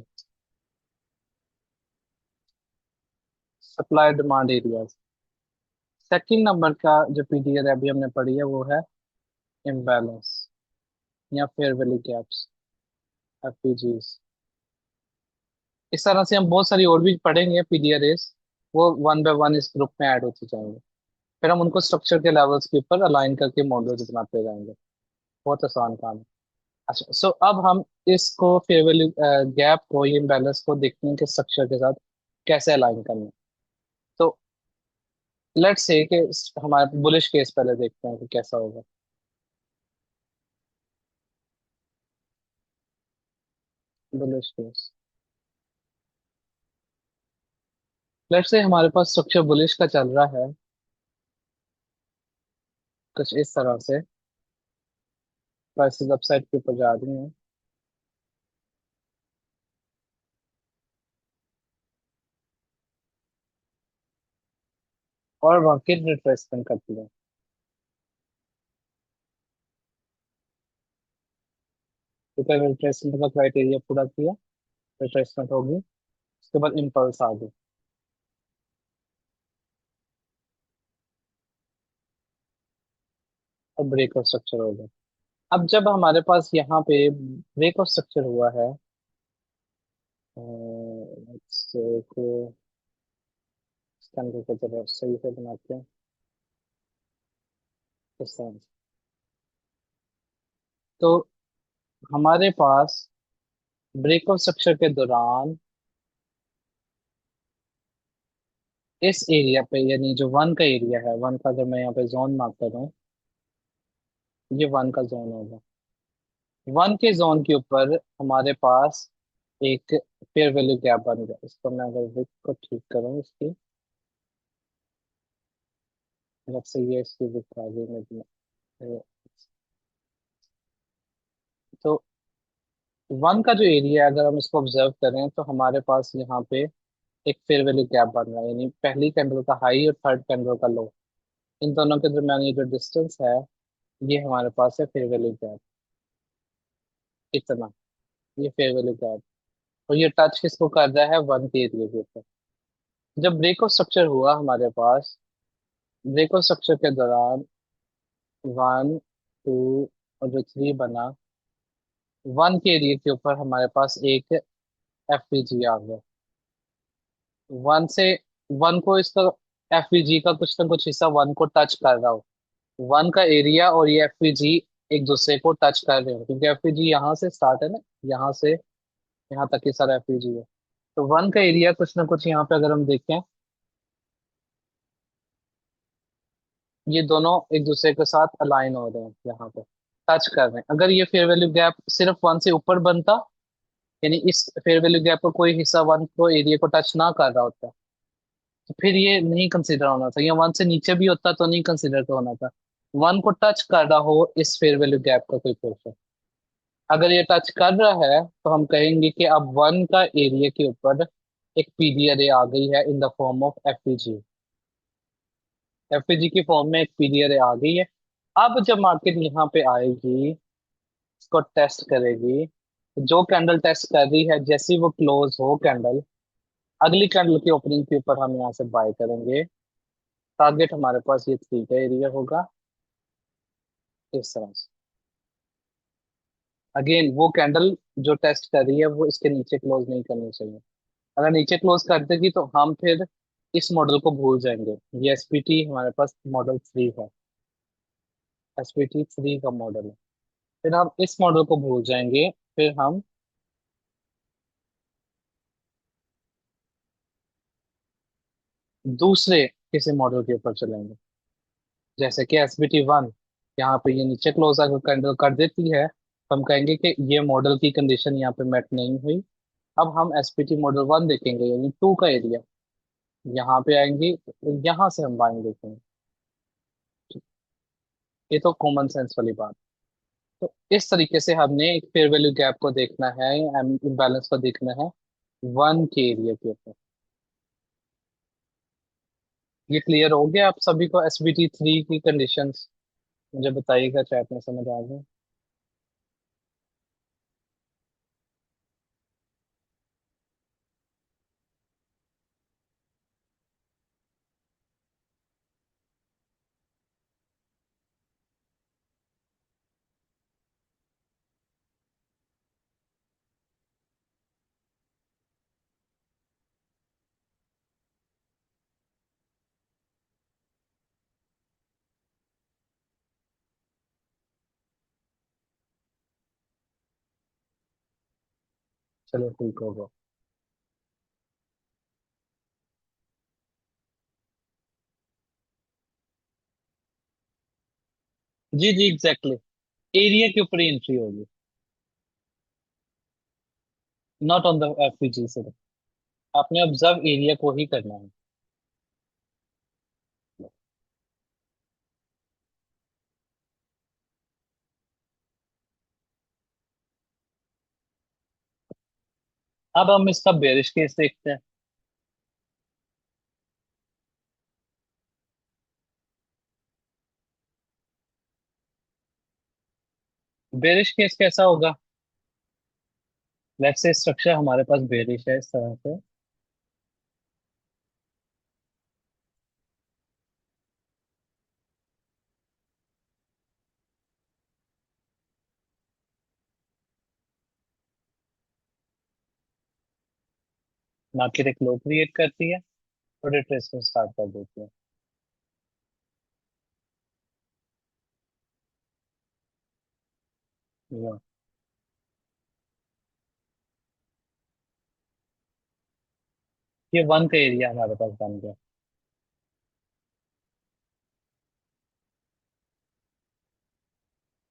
Speaker 1: supply demand areas. Second number का जो पीडी अरे अभी हमने पढ़ी है वो है इम्बैलेंस या फेयर वैल्यू गैप्स, एफपीजीज। इस तरह से हम बहुत सारी और भी पढ़ेंगे पीडीआरएस, वो वन बाय वन इस ग्रुप में ऐड होते जाएंगे। फिर हम उनको स्ट्रक्चर के लेवल्स के ऊपर अलाइन करके मॉडल्स बनाते जाएंगे। बहुत आसान काम है। अच्छा, सो अब हम इसको फेयर वैल्यू गैप को, ये इम्बैलेंस को देखते हैं कि स्ट्रक्चर के साथ कैसे अलाइन करना है। तो लेट्स से कि हमारे बुलिश केस पहले देखते हैं कि कैसा होगा। बुलिश केस, लेट्स से हमारे पास स्ट्रक्चर बुलिश का चल रहा है कुछ इस तरह से, प्राइसेस अपसाइड के ऊपर जा रही हैं और मार्केट रिट्रेसमेंट करती है। तो क्या रिट्रेसमेंट का क्राइटेरिया पूरा किया, रिट्रेसमेंट होगी, उसके बाद इम्पल्स आ गई और ब्रेक ऑफ स्ट्रक्चर हो गया। अब जब हमारे पास यहाँ पे ब्रेक ऑफ स्ट्रक्चर हुआ है, let's say को इस तरह के जरा सही से बनाते हैं। इस तरह से। तो हमारे पास ब्रेकअप स्ट्रक्चर के दौरान इस एरिया पे, यानी जो वन का एरिया है, वन का जब मैं यहाँ पे जोन मार्क कर रहा हूँ, ये वन का जोन होगा। वन के जोन के ऊपर हमारे पास एक फेयर वैल्यू गैप बन गया। इसको मैं अगर विड्थ को ठीक करूँ इसकी, जब से ये इसकी विड्थ आ गई में, तो वन का जो एरिया है, अगर हम इसको ऑब्जर्व करें तो हमारे पास यहाँ पे एक फेयर वैल्यू गैप बन रहा है, यानी पहली कैंडल का हाई और थर्ड कैंडल का लो, इन दोनों के दरम्यान ये जो डिस्टेंस है, ये हमारे पास है फेयर वैल्यू गैप। इतना, ये फेयर वैल्यू गैप। और ये टच किसको कर रहा है? वन के एरिया के ऊपर। जब ब्रेको स्ट्रक्चर हुआ हमारे पास, ब्रेको स्ट्रक्चर के दौरान वन, टू और जो थ्री बना, वन के एरिया के ऊपर हमारे पास एक एफ आ गया। वन से, वन को इसका, एफ का कुछ ना कुछ हिस्सा वन को टच कर रहा हो। वन का एरिया और ये एफ एक दूसरे को टच कर रहे हो, क्योंकि एफ यहाँ से स्टार्ट है ना, यहाँ से यहाँ तक ये सारा एफ है। तो वन का एरिया कुछ ना कुछ यहाँ पे अगर हम देखें, ये दोनों एक दूसरे के साथ अलाइन हो रहे हैं, यहाँ पे टच कर रहे हैं। अगर ये फेयर वैल्यू गैप सिर्फ वन से ऊपर बनता, यानी इस फेयर वैल्यू गैप का कोई हिस्सा वन को एरिया को टच ना कर रहा होता, तो फिर ये नहीं कंसिडर होना था, या वन से नीचे भी होता तो नहीं कंसिडर होना था। वन को टच कर रहा हो इस फेयर वैल्यू गैप का कोई पोर्शन, अगर ये टच कर रहा है, तो हम कहेंगे कि अब वन का एरिया के ऊपर एक पीडी अरे आ गई है इन द फॉर्म ऑफ एफपीजी। एफपीजी की फॉर्म में एक पीडी अरे आ गई है। अब जब मार्केट यहाँ पे आएगी, इसको टेस्ट करेगी, जो कैंडल टेस्ट कर रही है, जैसे ही वो क्लोज हो कैंडल, अगली कैंडल की ओपनिंग के ऊपर हम यहाँ से बाय करेंगे। टारगेट हमारे पास ये थ्री का एरिया होगा, इस तरह से। अगेन वो कैंडल जो टेस्ट कर रही है, वो इसके नीचे क्लोज नहीं करनी चाहिए। अगर नीचे क्लोज कर देगी तो हम फिर इस मॉडल को भूल जाएंगे। ये एसपीटी हमारे पास मॉडल थ्री है, एसपीटी थ्री का मॉडल है। फिर हम इस मॉडल को भूल जाएंगे, फिर हम दूसरे किसी मॉडल के ऊपर चलेंगे, जैसे कि एसबीटी वन। यहाँ पे ये नीचे क्लोज अगर कैंडल कर देती है, तो हम कहेंगे कि ये मॉडल की कंडीशन यहाँ पे मेट नहीं हुई। अब हम एसपीटी मॉडल वन देखेंगे, यानी टू का एरिया, यहाँ पे आएंगे, यहाँ से हम बाइंग देखेंगे। ये तो कॉमन सेंस वाली बात। तो इस तरीके से हमने एक फेयर वैल्यू गैप को देखना है, इम्बैलेंस को देखना है वन के एरिया के ऊपर। ये क्लियर हो गया आप सभी को? एसबीटी थ्री की कंडीशंस मुझे बताइएगा, चैट में समझ आ गए? चलो ठीक होगा। जी जी एग्जैक्टली, एरिया के ऊपर ही एंट्री होगी, नॉट ऑन द एफपीजी से। आपने ऑब्जर्व एरिया को ही करना है। अब हम इसका बेरिश केस देखते हैं। बेरिश केस कैसा होगा? लेट्स से स्ट्रक्चर हमारे पास बेरिश है इस तरह से, मार्केट एक लो क्रिएट करती है और रिट्रेसमेंट स्टार्ट कर देती है। या ये वन का एरिया हमारे पास बन गया।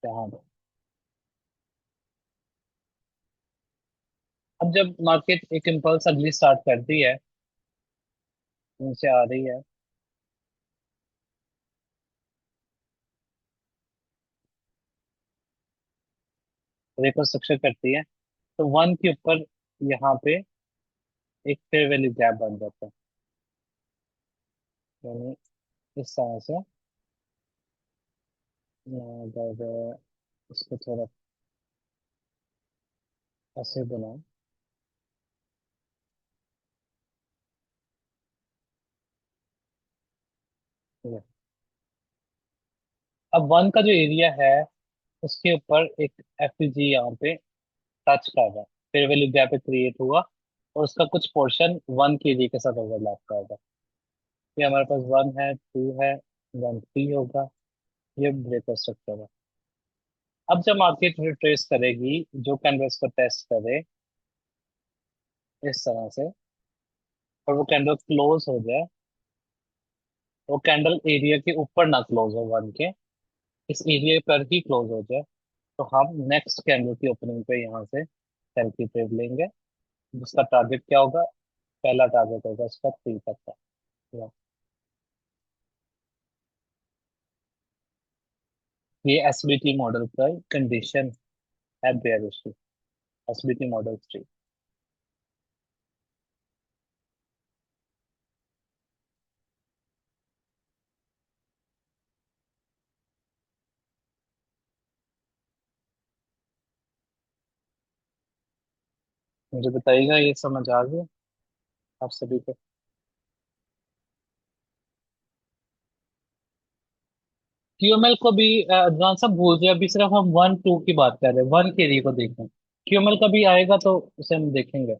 Speaker 1: यहाँ पे अब जब मार्केट एक इम्पल्स अगली स्टार्ट करती है, नीचे आ रही है, रिकंस्ट्रक्शन करती है, तो वन के ऊपर यहाँ पे एक फेयर वैल्यू गैप बन जाता है। यानी इस तरह से अगर इसको थोड़ा ऐसे बनाओ, ये। अब वन का जो एरिया है उसके ऊपर एक एफईजी यहाँ पे टच कर रहा है, फेयर वैल्यू गैप क्रिएट हुआ, और उसका कुछ पोर्शन वन के एरिया के साथ ओवरलैप कर रहा है। ये हमारे पास वन है, टू है, देन थ्री होगा। ये ब्रेकर स्ट्रक्चर है। अब जब मार्केट रिट्रेस करेगी, जो कैंडल्स को टेस्ट करे इस तरह से, और वो कैंडल क्लोज हो जाए, वो कैंडल एरिया के ऊपर ना क्लोज हो वन के, इस एरिया पर ही क्लोज हो जाए, तो हम नेक्स्ट कैंडल की ओपनिंग पे यहाँ से सेल की ट्रेड लेंगे, जिसका टारगेट क्या होगा? पहला टारगेट होगा उसका थ्री तक का। या, ये एसबीटी मॉडल का कंडीशन है, बेयरिश। SBT model three. मुझे बताइएगा ये समझ आ गया आप सभी को? क्यूएमएल को भी अदनान साहब भूल गए, अभी सिर्फ हम वन टू की बात कर रहे हैं, वन के एरिया को देखें। क्यूएमएल का भी आएगा तो उसे हम देखेंगे।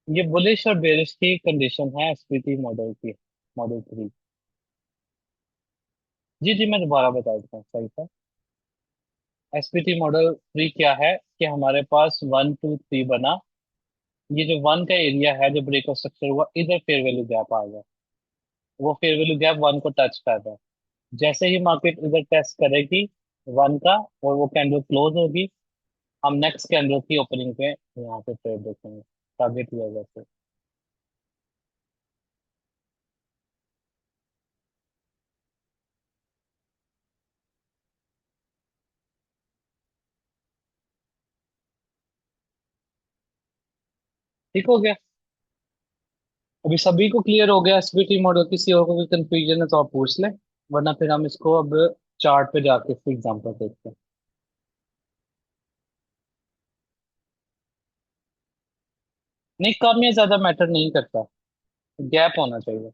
Speaker 1: ये बुलिश और बेरिश की कंडीशन है एसपीटी मॉडल की, मॉडल थ्री। जी जी, मैं दोबारा बता देता हूँ, सही था। एसपीटी मॉडल थ्री क्या है कि हमारे पास वन टू थ्री बना, ये जो वन का एरिया है, जो ब्रेक ऑफ स्ट्रक्चर हुआ, इधर फेयर वैल्यू गैप आ गया, वो फेयर वैल्यू गैप वन को टच कर रहा है। जैसे ही मार्केट इधर टेस्ट करेगी वन का, और वो कैंडल क्लोज होगी, हम नेक्स्ट कैंडल की ओपनिंग पे यहाँ पे ट्रेड देखेंगे, टारगेट लिया जैसे। ठीक हो गया? अभी सभी को क्लियर हो गया एसबीटी मॉडल? किसी और को कोई कंफ्यूजन है तो आप पूछ लें, वरना फिर हम इसको अब चार्ट पे जाके इसको एग्जांपल देखते हैं। नहीं, कम या ज्यादा मैटर नहीं करता, गैप होना चाहिए।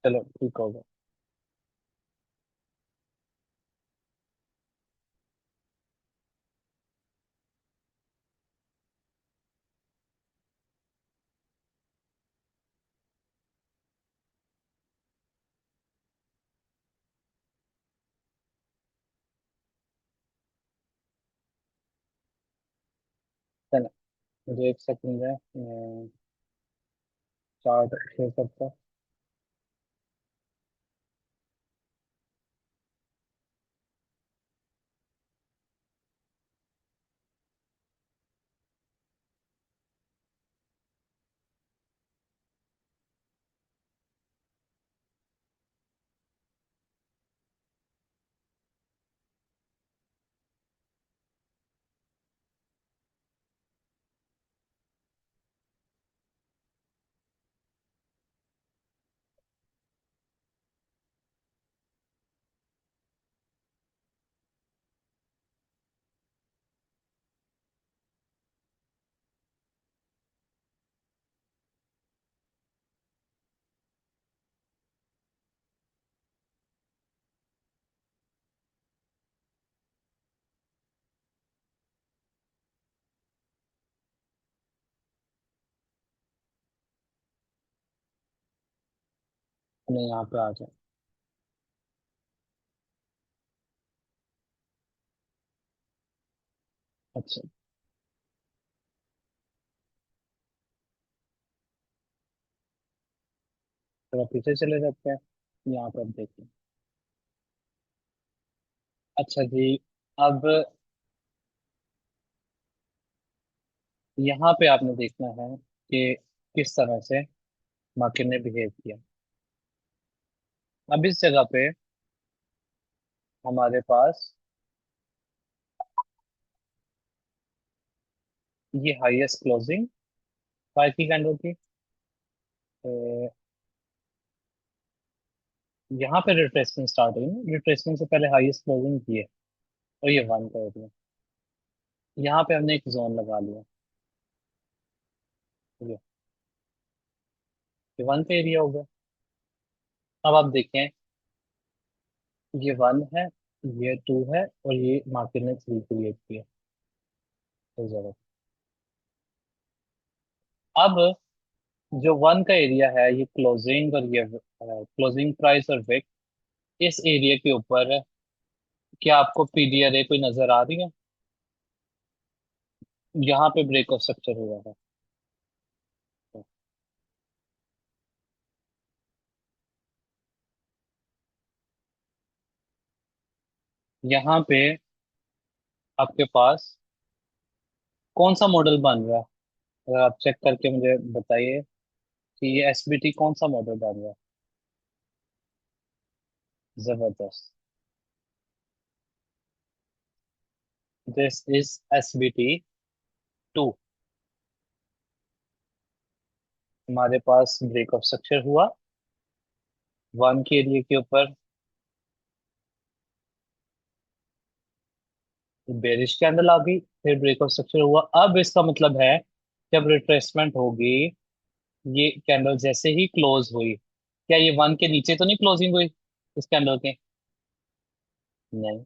Speaker 1: चलो ठीक होगा। चलो, मुझे एक सेकंड है, मैं चार्ट शेयर करता नहीं, यहाँ पे आ जाए। अच्छा, थोड़ा पीछे चले जाते हैं। यहाँ पर देखिए। अच्छा जी। अब यहाँ पे आपने देखना है कि किस तरह से मार्केट ने बिहेव किया। अब इस जगह पे हमारे पास ये हाईएस्ट क्लोजिंग 5 की कैंडल की। तो यहाँ पे रिट्रेसमेंट स्टार्ट हुई ना, रिट्रेसमेंट से पहले हाईएस्ट क्लोजिंग की है। और ये 1 का एरिया, यहाँ पे हमने एक जोन लगा लिया। ये 1 का एरिया हो गया। अब आप देखें, ये 1 है, ये 2 है, और ये मार्केट ने 3 क्रिएट किया इस जगह। अब जो 1 का एरिया है, ये क्लोजिंग और ये क्लोजिंग प्राइस और विक, इस एरिया के ऊपर क्या आपको पीडीआरए कोई नजर आ रही है? यहाँ पे ब्रेक ऑफ स्ट्रक्चर हुआ है। यहाँ पे आपके पास कौन सा मॉडल बन रहा है? अगर आप चेक करके मुझे बताइए कि ये एसबीटी कौन सा मॉडल बन रहा है। जबरदस्त। This is SBT 2। हमारे पास ब्रेक ऑफ स्ट्रक्चर हुआ 1 के एरिया के ऊपर, बेरिश कैंडल आ गई, फिर ब्रेक ऑफ स्ट्रक्चर हुआ। अब इसका मतलब है जब रिट्रेसमेंट होगी, ये कैंडल जैसे ही क्लोज हुई, क्या ये 1 के नीचे तो नहीं क्लोजिंग हुई इस कैंडल के? नहीं।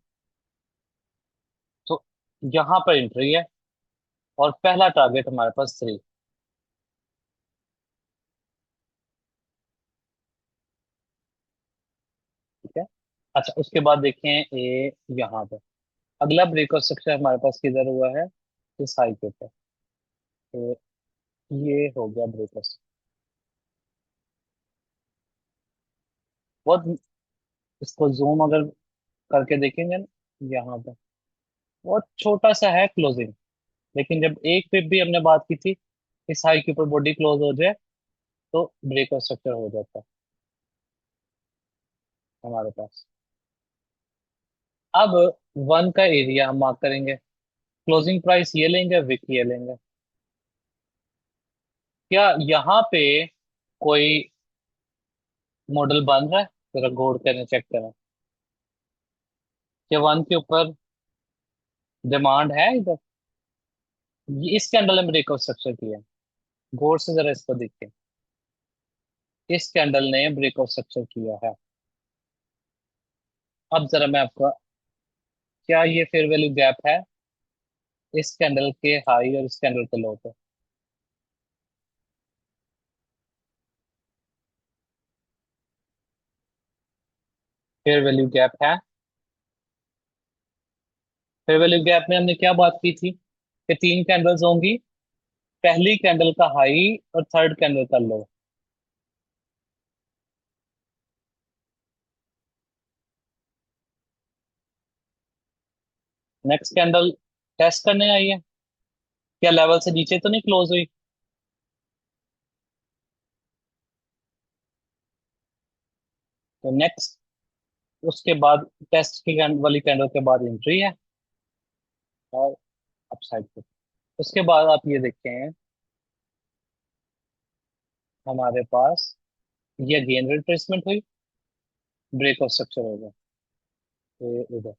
Speaker 1: तो यहाँ पर एंट्री है, और पहला टारगेट हमारे पास 3। ठीक है। अच्छा, उसके बाद देखें ये यहाँ पर अगला ब्रेक ऑफ स्ट्रक्चर हमारे पास किधर हुआ है? इस हाई के ऊपर। तो ये हो गया ब्रेक ऑफ। बहुत, इसको जूम अगर करके देखेंगे ना, यहाँ पर बहुत छोटा सा है क्लोजिंग। लेकिन जब एक पिप भी हमने बात की थी, इस हाई के ऊपर बॉडी क्लोज हो जाए तो ब्रेक ऑफ स्ट्रक्चर हो जाता है हमारे पास। अब 1 का एरिया हम मार्क करेंगे, क्लोजिंग प्राइस ये लेंगे, विक ये लेंगे। क्या यहाँ पे कोई मॉडल बन रहा है? जरा गौर करें, चेक करें। क्या 1 के ऊपर डिमांड है इधर? ये इस कैंडल में ब्रेक ऑफ स्ट्रक्चर किया है। गौर से जरा इसको देखिए। इस कैंडल ने ब्रेक ऑफ स्ट्रक्चर किया है। अब जरा मैं आपका, क्या ये फेयर वैल्यू गैप है इस कैंडल के हाई और इस कैंडल के लो पे? फेयर वैल्यू गैप है। फेयर वैल्यू गैप में हमने क्या बात की थी कि 3 कैंडल्स होंगी, पहली कैंडल का हाई और थर्ड कैंडल का लो। नेक्स्ट कैंडल टेस्ट करने आई है, क्या लेवल से नीचे तो नहीं क्लोज हुई? तो नेक्स्ट, उसके बाद टेस्ट की वाली कैंडल के बाद एंट्री है, और अपसाइड पे। उसके बाद आप ये देखें, हमारे पास ये अगेन रिट्रेसमेंट हुई, ब्रेक ऑफ स्ट्रक्चर हो गया। ये इधर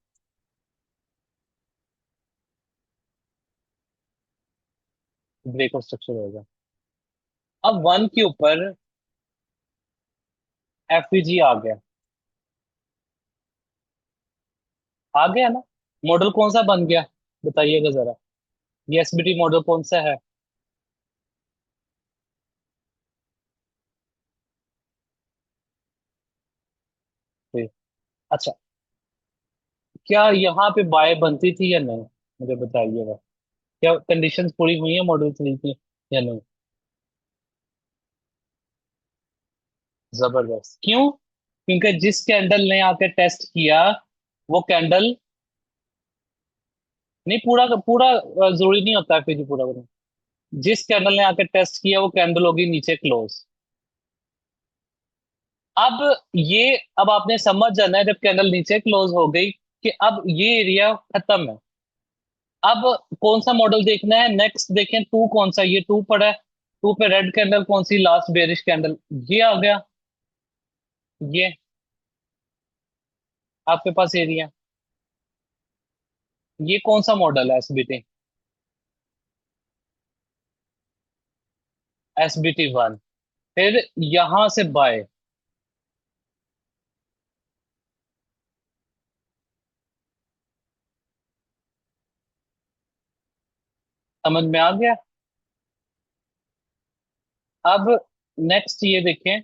Speaker 1: ब्रेक ऑफ स्ट्रक्चर हो गया। अब 1 के ऊपर एफवीजी आ गया। आ गया ना? मॉडल कौन सा बन गया, बताइएगा जरा। ये एसबीटी मॉडल कौन सा है? ठीक। अच्छा, क्या यहाँ पे बाय बनती थी या नहीं, मुझे बताइएगा। क्या कंडीशंस पूरी हुई है मॉडल 3 की या नहीं? जबरदस्त, क्यों? क्योंकि जिस कैंडल ने आके टेस्ट किया वो कैंडल, नहीं पूरा पूरा जरूरी नहीं होता है फिर भी पूरा करना। जिस कैंडल ने आके टेस्ट किया वो कैंडल होगी नीचे क्लोज। अब ये, अब आपने समझ जाना है जब कैंडल नीचे क्लोज हो गई कि अब ये एरिया खत्म है। अब कौन सा मॉडल देखना है नेक्स्ट, देखें टू कौन सा, ये टू पड़ा है। टू पे रेड कैंडल कौन सी, लास्ट बेरिश कैंडल, ये आ गया। ये आपके पास एरिया, ये कौन सा मॉडल है? SBT, SBT 1। फिर यहां से बाय, समझ में आ गया? अब नेक्स्ट ये देखें,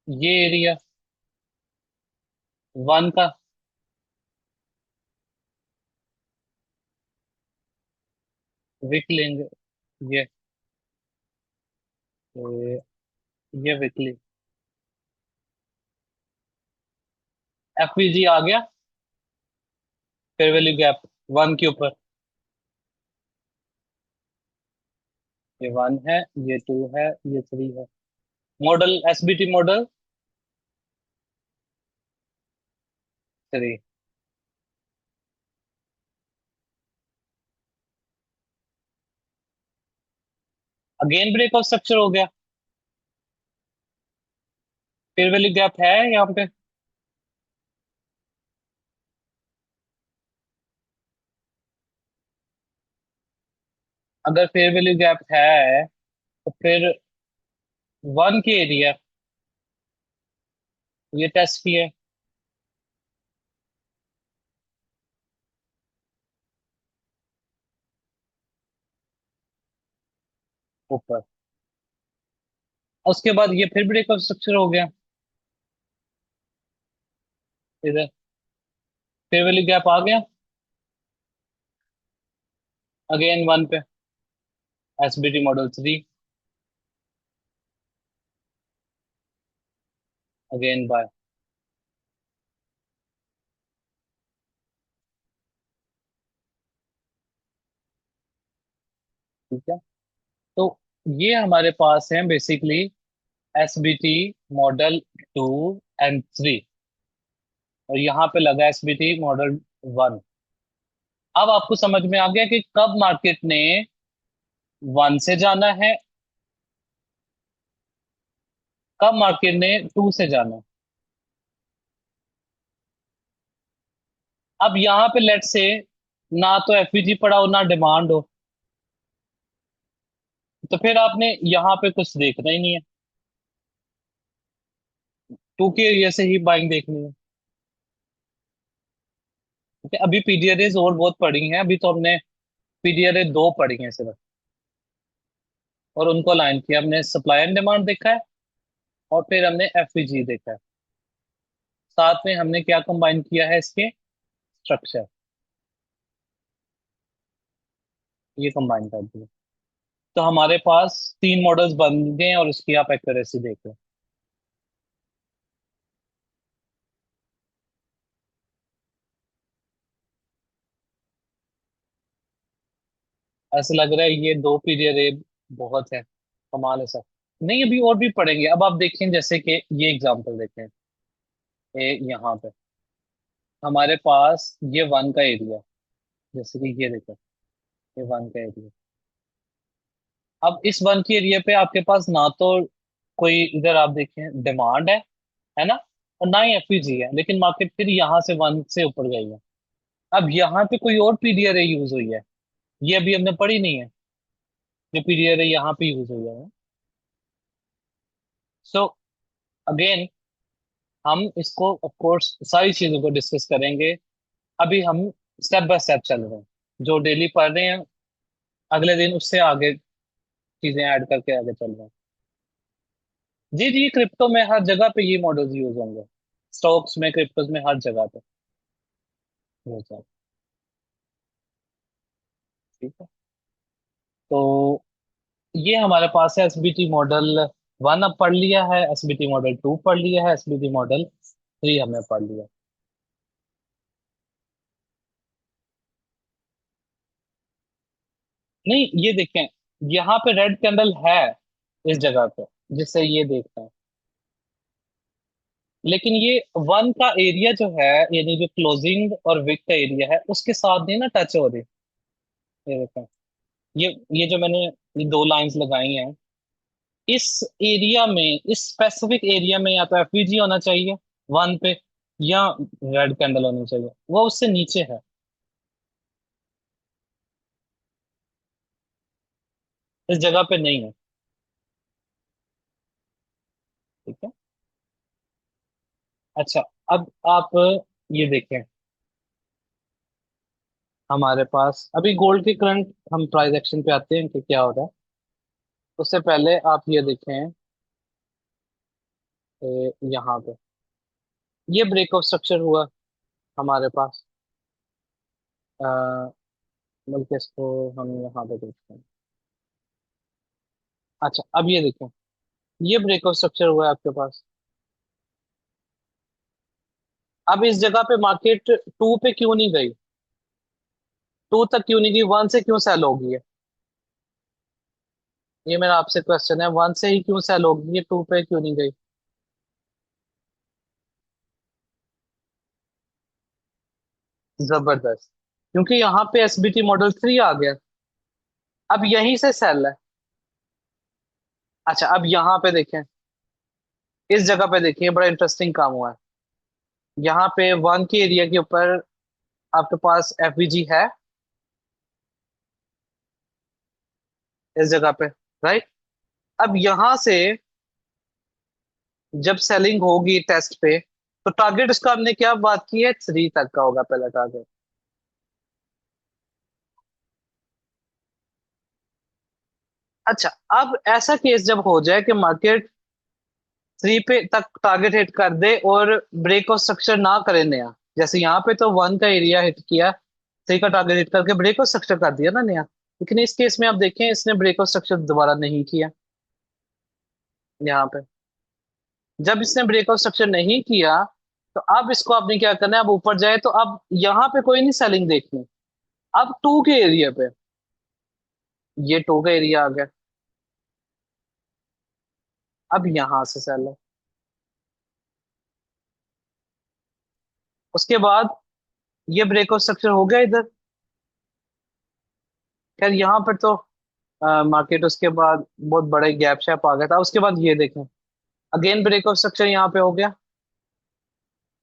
Speaker 1: ये एरिया 1 का, विक लेंगे। ये ये वीकली, FVG आ गया। फेयर वैल्यू गैप 1 के ऊपर, ये 1 है, ये 2 है, ये 3 है। Model SBT model 3। Again break of structure हो गया। फेयर वैल्यू गैप है यहाँ पे। अगर फेयर वैल्यू गैप है तो फिर 1 के एरिया, ये टेस्ट किए ऊपर, और उसके बाद ये फिर ब्रेक ऑफ स्ट्रक्चर हो गया इधर। फेयर वैल्यू गैप आ गया अगेन 1 पे, SBT मॉडल 3, अगेन बाय। ठीक है, तो ये हमारे पास है बेसिकली SBT मॉडल 2 एंड 3, और यहाँ पे लगा SBT मॉडल 1। अब आपको समझ में आ गया कि कब मार्केट ने 1 से जाना है, कब मार्केट ने 2 से जाना है। अब यहाँ पे लेट से ना तो एफईजी पड़ा हो ना डिमांड हो, तो फिर आपने यहाँ पे कुछ देखना ही नहीं है, 2 के एरिया से ही बाइंग देखनी है। ठीक है, अभी पीडीआरएस और बहुत पड़ी हैं, अभी तो हमने पीडीआरए 2 पड़ी हैं सिर्फ, और उनको अलाइन किया हमने, सप्लाई एंड डिमांड देखा है, और फिर हमने एफईजी देखा है। साथ में हमने क्या कंबाइन किया है, इसके स्ट्रक्चर, ये कंबाइन कर दिया। तो हमारे पास 3 मॉडल्स बन गए और उसकी आप एक्यूरेसी देख लो। ऐसा लग रहा है ये 2 पीरियड बहुत है, कमाल है सर। नहीं, अभी और भी पढ़ेंगे। अब आप देखें जैसे कि ये एग्जांपल देखें, यहाँ पे हमारे पास ये 1 का एरिया, जैसे कि ये देखो, ये 1 का एरिया। अब इस 1 के एरिया पे आपके पास ना तो कोई, इधर आप देखें डिमांड है ना, और ना ही एफपीजी है, लेकिन मार्केट फिर यहाँ से 1 से ऊपर गई है। अब यहाँ पे कोई और पीडीआरए यूज हुई है, ये अभी हमने पढ़ी नहीं है, जो पीडीआरए यहाँ पे यूज हुई है। सो अगेन हम इसको ऑफ कोर्स सारी चीजों को डिस्कस करेंगे। अभी हम स्टेप बाय स्टेप चल रहे हैं, जो डेली पढ़ रहे हैं अगले दिन उससे आगे चीजें ऐड करके आगे चल रहे हैं। जी जी, क्रिप्टो में हर जगह पे ये मॉडल्स यूज होंगे, स्टॉक्स में, क्रिप्टोज में, हर जगह पे यूज होंगे। ठीक है। तो ये हमारे पास है एसबीटी मॉडल वन, अब पढ़ लिया है, एसबीटी मॉडल टू पढ़ लिया है, एसबीटी मॉडल थ्री हमने पढ़ लिया। नहीं, ये देखें, यहाँ पे रेड कैंडल है इस जगह पे, जिससे ये देखते हैं। लेकिन ये वन का एरिया जो है, यानी जो क्लोजिंग और विक का एरिया है, उसके साथ नहीं ना टच हो रही। ये देखें, ये जो मैंने ये दो लाइंस लगाई हैं, इस एरिया में, इस स्पेसिफिक एरिया में या तो एफवीजी होना चाहिए वन पे, या रेड कैंडल होनी चाहिए, वो उससे नीचे है। इस जगह पे नहीं है। ठीक है। अच्छा, अब आप ये देखें, हमारे पास अभी गोल्ड के करंट, हम प्राइस एक्शन पे आते हैं कि क्या हो रहा है। उससे पहले आप ये देखें, यहाँ पे ये ब्रेकआउट स्ट्रक्चर हुआ हमारे पास। अ, बल्कि इसको हम यहाँ पे देखते हैं। अच्छा, अब ये देखें, ये ब्रेकआउट स्ट्रक्चर हुआ है आपके पास। अब इस जगह पे मार्केट टू पे क्यों नहीं गई, टू तक क्यों नहीं गई, वन से क्यों सेल होगी है? ये मेरा आपसे क्वेश्चन है, वन से ही क्यों सेल होगी, ये टू पे क्यों नहीं गई? जबरदस्त, क्योंकि यहाँ पे एसबीटी मॉडल थ्री आ गया। अब यहीं से सेल है। अच्छा, अब यहाँ पे देखें, इस जगह पे देखिए, बड़ा इंटरेस्टिंग काम हुआ है। यहाँ पे वन के एरिया के ऊपर आपके पास एफवीजी है, इस जगह पे, राइट। अब यहाँ से जब सेलिंग होगी टेस्ट पे, तो टारगेट उसका हमने क्या बात की है, थ्री तक का होगा पहला टारगेट। अच्छा, अब ऐसा केस जब हो जाए कि मार्केट थ्री पे तक टारगेट हिट कर दे और ब्रेक ऑफ स्ट्रक्चर ना करे नया, जैसे यहाँ पे तो वन का एरिया हिट किया, थ्री का टारगेट हिट करके ब्रेक ऑफ स्ट्रक्चर कर दिया ना नया, लेकिन इस केस में आप देखें, इसने ब्रेक ऑफ स्ट्रक्चर दोबारा नहीं किया यहाँ पे। जब इसने ब्रेक ऑफ स्ट्रक्चर नहीं किया, तो अब इसको आपने क्या करना है, अब ऊपर जाए तो अब यहाँ पे कोई नहीं सेलिंग देखनी, अब टू के एरिया पे, ये टू का एरिया आ गया, अब यहां से सेल है। उसके बाद ये ब्रेक ऑफ स्ट्रक्चर हो गया इधर। खैर यहाँ पर तो मार्केट उसके बाद बहुत बड़े गैप शैप आ गया था। उसके बाद ये देखें, अगेन ब्रेक ऑफ स्ट्रक्चर यहाँ पे हो गया।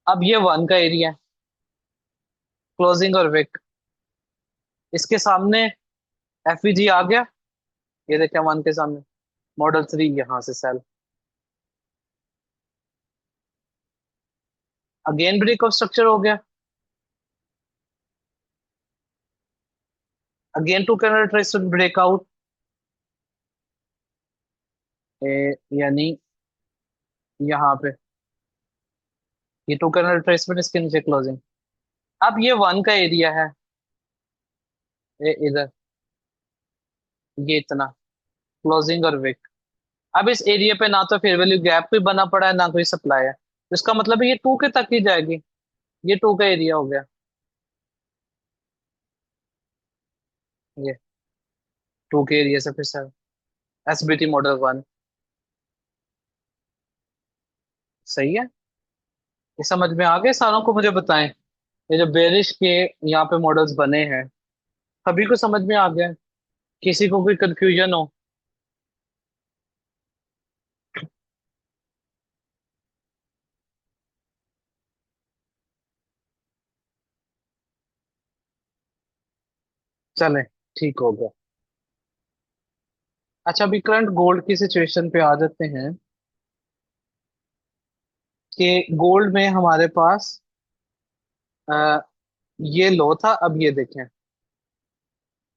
Speaker 1: अब ये वन का एरिया है, क्लोजिंग और विक, इसके सामने एफईजी आ गया, ये देखें वन के सामने, मॉडल थ्री यहाँ से sell, again break of structure हो गया, again two candle trace breakout, यानी यहाँ पे ये टू कैंडल ट्रेसमेंट, इसके नीचे क्लोजिंग। अब ये वन का एरिया है, इधर, ये इतना, क्लोजिंग और विक। अब इस एरिया पे ना तो फेयर वैल्यू गैप कोई बना पड़ा है, ना कोई सप्लाई है, तो इसका मतलब है ये टू के तक ही जाएगी। ये टू का एरिया हो गया, ये टू के एरिया से फिर सर एसबीटी मॉडल वन। सही है। ये समझ में आ गए सारों को, मुझे बताएं, ये जो बेरिश के यहाँ पे मॉडल्स बने हैं, सभी को समझ में आ गया है? किसी को कोई कंफ्यूजन हो? चले, ठीक हो गया। अच्छा, अभी करंट गोल्ड की सिचुएशन पे आ जाते हैं कि गोल्ड में हमारे पास आ, ये लो था, अब ये देखें,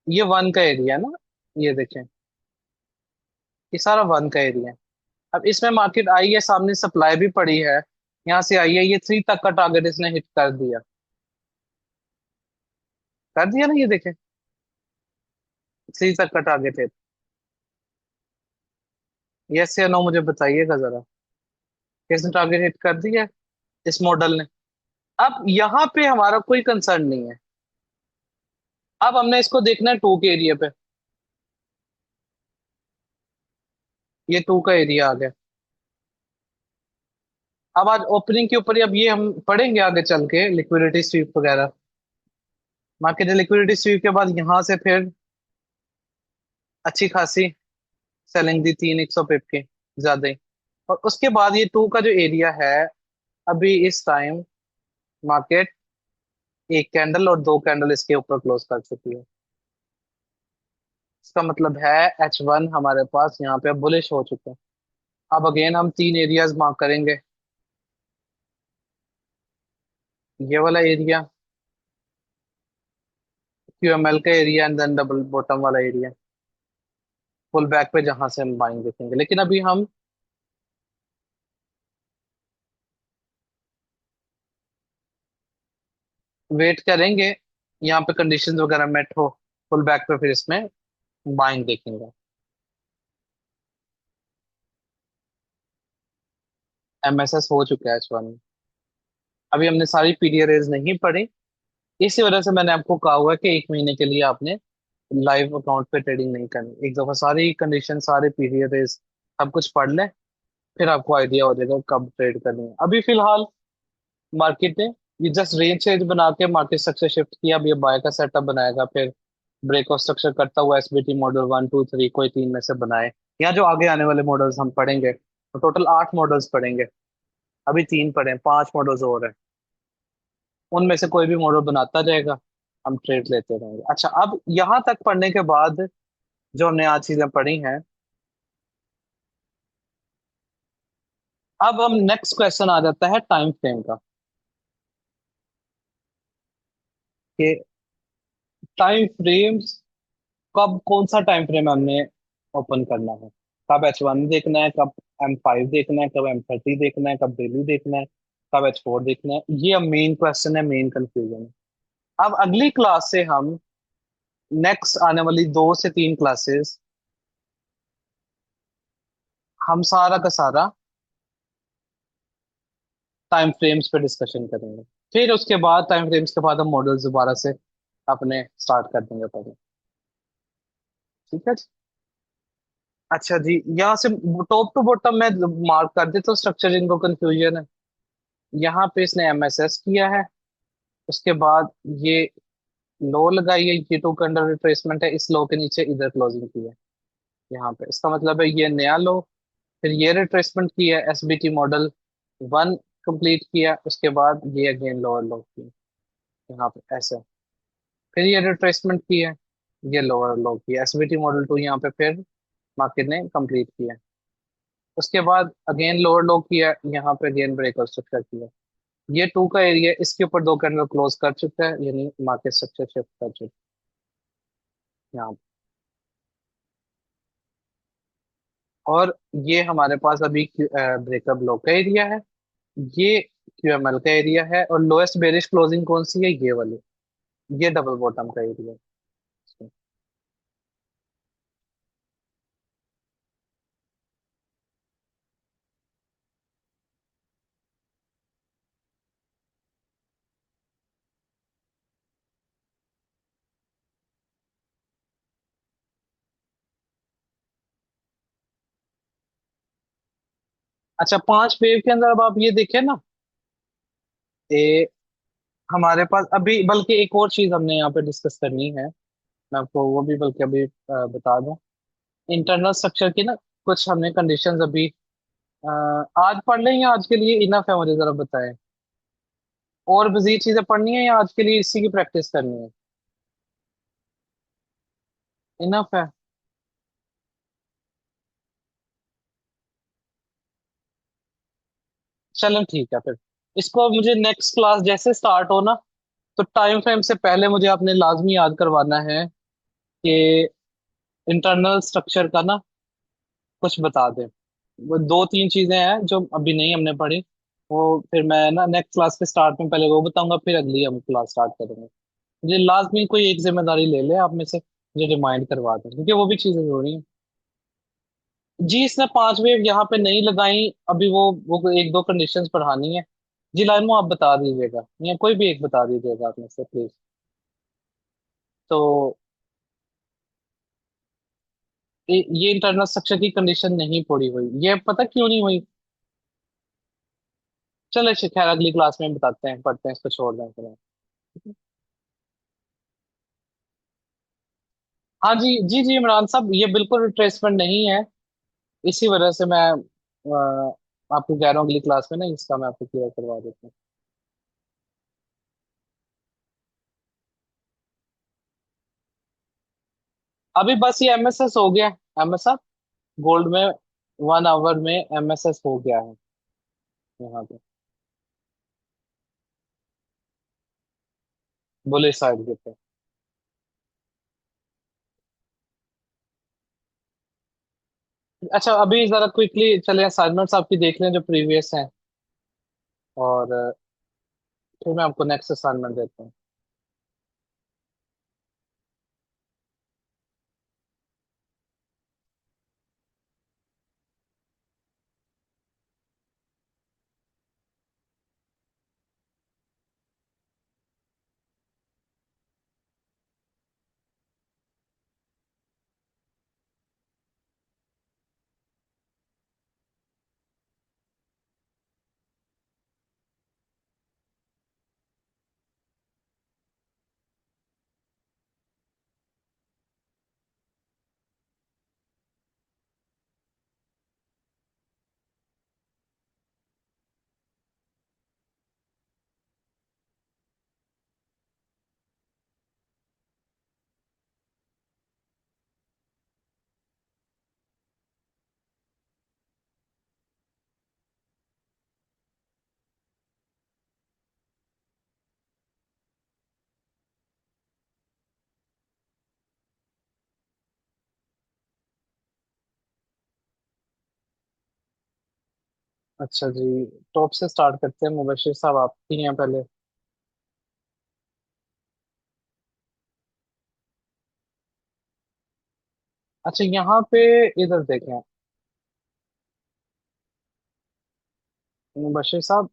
Speaker 1: ये वन का एरिया है ना, ये देखें, ये सारा वन का एरिया है। अब इसमें मार्केट आई है, सामने सप्लाई भी पड़ी है, यहाँ से आई है, ये थ्री तक का टारगेट इसने हिट कर दिया, कर दिया ना, ये देखें। 3 तक का टारगेट है? यस या नो मुझे बताइएगा जरा। किसने टारगेट हिट कर दिया है? इस मॉडल ने। अब यहाँ पे हमारा कोई कंसर्न नहीं है। अब हमने इसको देखना है 2 के एरिया पे। ये 2 का एरिया आ गया। अब आज ओपनिंग के ऊपर ही अब ये हम पढ़ेंगे आगे चल के लिक्विडिटी स्वीप वगैरह। मार्केट लिक्विडिटी स्वीप के बाद यहाँ से फिर अच्छी खासी सेलिंग दी 3 100 पिप की, ज्यादा ही। और उसके बाद ये 2 का जो एरिया है, अभी इस टाइम मार्केट एक कैंडल और 2 कैंडल इसके ऊपर क्लोज कर चुकी है। इसका मतलब है H1 हमारे पास यहाँ पे बुलिश हो चुके हैं। अब अगेन हम 3 एरियाज मार्क करेंगे। ये वाला एरिया QML का area and then double bottom वाला एरिया पुल बैक पे जहां से हम बाइंग देखेंगे। लेकिन अभी हम वेट करेंगे यहाँ पे कंडीशंस वगैरह मेट हो पुल बैक पे, फिर इसमें बाइंग देखेंगे। MSS हो चुका है H1 में। अभी हमने सारी पीडीआरएज नहीं पढ़ी। इसी वजह से मैंने आपको कहा हुआ है कि 1 महीने के लिए आपने लाइव अकाउंट पे ट्रेडिंग नहीं करनी। एक दफा सारी कंडीशन सारे पीडीआरएज सब कुछ पढ़ लें, फिर आपको आइडिया हो जाएगा कब ट्रेड करनी है। अभी फिलहाल मार्केट ने ये जस्ट रेंज चेंज बना के मार्केट स्ट्रक्चर शिफ्ट किया। अब ये बाय का सेटअप बनाएगा, फिर ब्रेक ऑफ स्ट्रक्चर करता हुआ एसबीटी मॉडल 1 2 3 कोई 3 में से बनाए। या जो आगे आने वाले मॉडल्स हम पढ़ेंगे, तो टोटल 8 मॉडल्स पढ़ेंगे। अभी 3 पढ़े, 5 मॉडल्स और हैं। उनमें से कोई भी मॉडल बनाता जाएगा, हम ट्रेड लेते रहेंगे। अच्छा, अब यहाँ तक पढ़ने के बाद जो हमने आज चीजें पढ़ी हैं, अब हम नेक्स्ट क्वेश्चन आ जाता है टाइम फ्रेम का। कि टाइम फ्रेम्स, कब कौन सा टाइम फ्रेम हमने ओपन करना है। कब H1 देखना है, कब M5 देखना है, कब M30 देखना है, कब डेली देखना है, कब H4 देखना है। ये अब मेन क्वेश्चन है, मेन कंफ्यूजन है। अब अगली क्लास से हम, नेक्स्ट आने वाली 2 से 3 क्लासेस, हम सारा का सारा टाइम फ्रेम्स पे डिस्कशन करेंगे। फिर उसके बाद टाइम फ्रेम्स के बाद हम मॉडल्स दोबारा से अपने स्टार्ट कर देंगे पहले। ठीक है जी। अच्छा जी, यहाँ से टॉप टू बॉटम में मार्क कर दे तो स्ट्रक्चर जिनको कंफ्यूजन है। यहाँ पे इसने MSS किया है। उसके बाद ये लो लगाई है, ये 2 का अंडर रिट्रेसमेंट है। इस लो के नीचे इधर क्लोजिंग की है यहाँ पे। इसका मतलब है ये नया लो। फिर ये रिट्रेसमेंट की है, SBT मॉडल 1 कंप्लीट किया। उसके बाद ये अगेन लोअर लो की यहाँ पे ऐसे। फिर ये रिट्रेसमेंट की है, ये लोअर लो की है। SBT मॉडल 2 यहाँ पे फिर मार्केट ने कंप्लीट किया। उसके बाद अगेन लोअर लो किया, यहाँ पे अगेन ब्रेकआउट स्ट्रक्चर किया। ये 2 का एरिया, इसके ऊपर 2 कैंडल क्लोज कर चुका है, यानी मार्केट स्ट्रक्चर शिफ्ट कर चुका है यहाँ पे। और ये हमारे पास अभी ब्रेकअप लो का एरिया है। ये QML का एरिया है। और लोएस्ट बेरिश क्लोजिंग कौन सी है, ये वाली। ये डबल बॉटम का एरिया है। अच्छा, 5 वेव के अंदर अब आप ये देखें ना, ये हमारे पास अभी बल्कि एक और चीज हमने यहाँ पे डिस्कस करनी है। मैं आपको वो भी बल्कि अभी बता दूं। इंटरनल स्ट्रक्चर की ना कुछ हमने कंडीशंस अभी अ, आज पढ़ लें या आज के लिए इनफ है, मुझे जरा बताएं। और मजीद चीजें पढ़नी है या आज के लिए इसी की प्रैक्टिस करनी है? इनफ है। चलें ठीक है फिर। इसको मुझे नेक्स्ट क्लास जैसे स्टार्ट हो ना, तो टाइम फ्रेम से पहले मुझे आपने लाजमी याद करवाना है कि इंटरनल स्ट्रक्चर का ना कुछ बता दें। वो 2 3 चीजें हैं जो अभी नहीं हमने पढ़ी। वो फिर मैं ना नेक्स्ट क्लास के स्टार्ट में पहले वो बताऊंगा, फिर अगली हम क्लास स्टार्ट करेंगे। मुझे लाजमी कोई एक जिम्मेदारी ले ले आप में से, मुझे रिमाइंड करवा दें क्योंकि वो भी चीजें जरूरी है। जी इसने 5 वेव यहाँ पे नहीं लगाई अभी, वो एक दो कंडीशंस बढ़ानी है। जी लाइमो आप बता दीजिएगा, या कोई भी एक बता दीजिएगा आप में से प्लीज। तो ये इंटरनल स्ट्रक्चर की कंडीशन नहीं पूरी हुई, ये पता क्यों नहीं हुई? चलो इसे खैर अगली क्लास में बताते हैं, पढ़ते हैं, इसको छोड़ दें फिर। हाँ जी जी जी इमरान साहब, ये बिल्कुल रिट्रेसमेंट नहीं है। इसी वजह से मैं आपको कह रहा हूँ अगली क्लास में ना इसका मैं आपको क्लियर करवा देता हूँ। अभी बस ये एमएसएस हो गया। एमएसएस गोल्ड में 1 आवर में एमएसएस हो गया है यहाँ पे, बुले साइड के पे। अच्छा अभी जरा क्विकली चले असाइनमेंट्स आपकी देख लें जो प्रीवियस हैं, और फिर मैं आपको नेक्स्ट असाइनमेंट देता हूँ। अच्छा जी, टॉप से स्टार्ट करते हैं, मुबशिर साहब आप ही हैं पहले। अच्छा यहाँ पे इधर देखें मुबशिर साहब,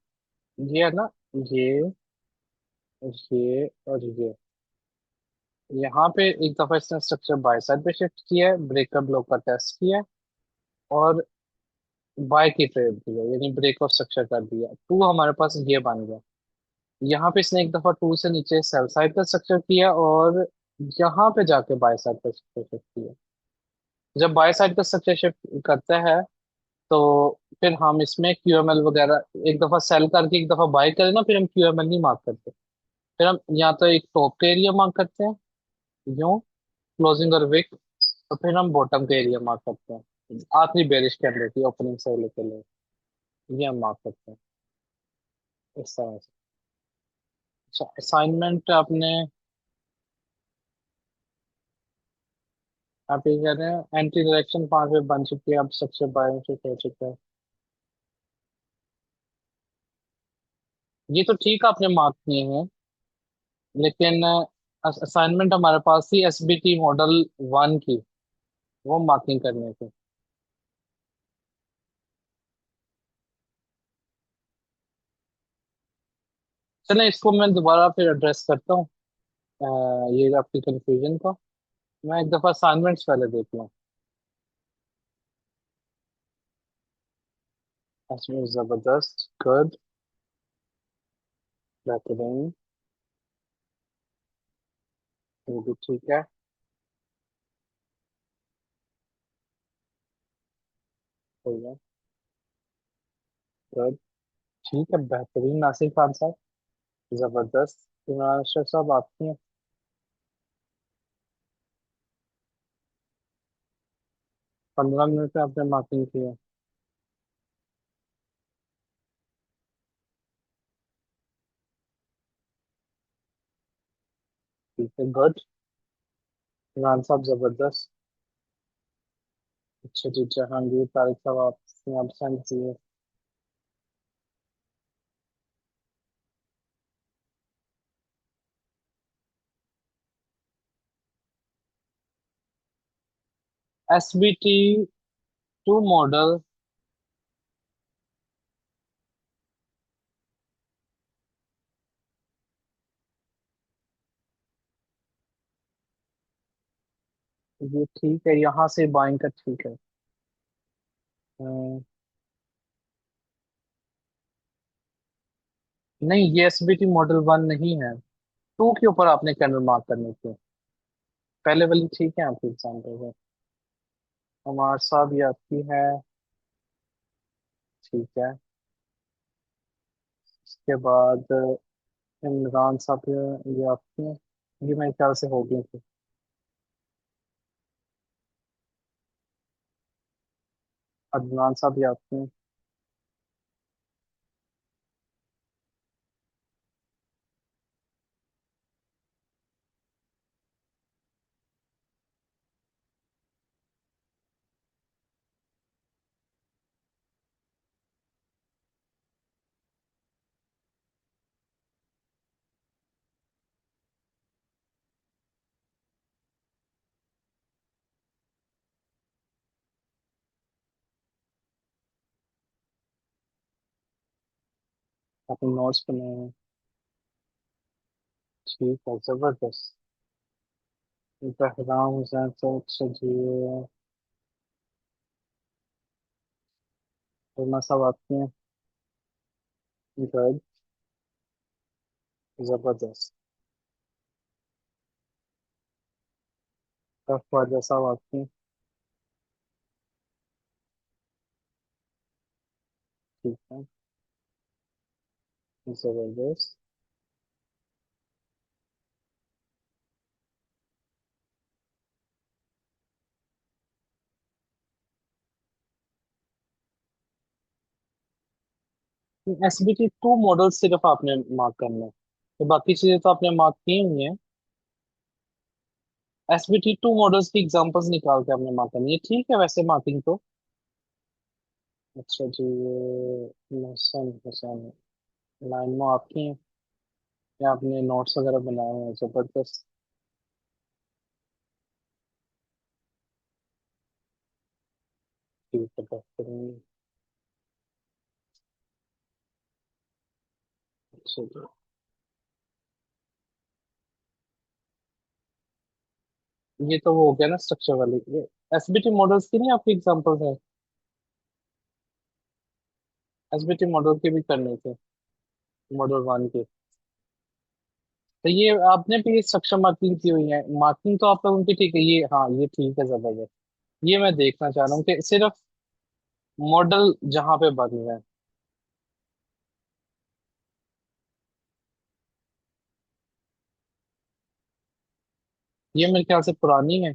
Speaker 1: ये है ना, ये ये और ये, यहाँ पे एक दफा इसने स्ट्रक्चर बाय साइड पे शिफ्ट किया है, ब्रेकर ब्लॉक का टेस्ट किया है, और बाय की ट्रेड दिया, यानी ब्रेक ऑफ स्ट्रक्चर कर दिया, टू हमारे पास ये बन गया। यहाँ पे इसने एक दफा टू से नीचे सेल साइड का स्ट्रक्चर किया, और यहाँ पे जाके बाय साइड का स्ट्रक्चर शिफ्ट किया। जब बाय साइड का स्ट्रक्चर शिफ्ट करता है तो फिर हम इसमें क्यूएमएल वगैरह एक दफा सेल करके एक दफा बाय करें ना, फिर हम क्यूएमएल नहीं मार्क करते। फिर हम या तो एक टॉप का एरिया मार्क करते हैं, यूं क्लोजिंग और विक, और फिर हम बॉटम का एरिया मार्क करते हैं, आखिरी बेरिश कैंडल की ओपनिंग से लेकर ले, ये हम मार्क करते हैं इस तरह से। अच्छा असाइनमेंट आपने, आप ये कह रहे हैं एंटी डायरेक्शन 5 में बन चुकी है, अब सबसे बायोमेट्रिक हो चुका है। ये तो ठीक आपने मार्क किए हैं, लेकिन असाइनमेंट हमारे पास थी एसबीटी मॉडल 1 की, वो मार्किंग करने की। चलें इसको मैं दोबारा फिर एड्रेस करता हूँ, ये आपकी कंफ्यूजन को। मैं एक दफा असाइनमेंट्स पहले देख लूँ। इसमें जबरदस्त, गुड, बेहतरीन, ये भी ठीक है, सही है, गुड, ठीक है, बेहतरीन नासिर खान साहब, जबरदस्त। इमरान अशरफ साहब आपकी हैं, 15 मिनट में आपने मार्किंग की है, ठीक है, गुड। इमरान साहब जबरदस्त। अच्छा जी, जहांगीर तारिक साहब आपने आप सेंड किए। SBT 2 model. ये ठीक है, यहाँ से बाइंग का ठीक है। नहीं, ये SBT मॉडल 1 नहीं है। टू के ऊपर आपने कैंडल मार्क करनी थी। पहले वाली ठीक है आपकी एग्जाम्पल है। हमारे साहब ये आपकी है। ठीक है। इसके बाद इमरान साहब ये आपकी है। ये मेरे ख्याल से हो गई थी। अदनान साहब ये आपकी है। आपने नोट्स बनाए हैं। ठीक है, जबरदस्त। बहराम हुसैन सर, अच्छा जी। उमा साहब आपकी हैं। गुड। जबरदस्त। ख्वाजा साहब आपकी हैं। ठीक है। जबरदस्त। SBT 2 मॉडल सिर्फ आपने मार्क करना है, तो बाकी चीजें तो आपने मार्क की हुई हैं। SBT 2 मॉडल्स की एग्जांपल्स निकाल के आपने मार्क करनी है, ठीक है वैसे मार्किंग तो। अच्छा जी, ये मोहसन हुसैन लाइन में आपकी हैं, या आपने नोट्स वगैरह बनाए हैं? जबरदस्त। ठीक है, बेहतरीन। अच्छा जी। ये तो वो हो गया ना स्ट्रक्चर वाली, ये SBT मॉडल्स की नहीं आपकी एग्जांपल्स है? SBT मॉडल की भी करनी थी, मॉडल 1 की। तो ये आपने भी स्ट्रक्चर मार्किंग की हुई है, मार्किंग तो आप लोगों की ठीक है, ये हाँ ये ठीक है, जबरदस्त। ये मैं देखना चाह रहा हूँ कि सिर्फ मॉडल जहाँ पे बन रहा है। ये मेरे ख्याल से पुरानी है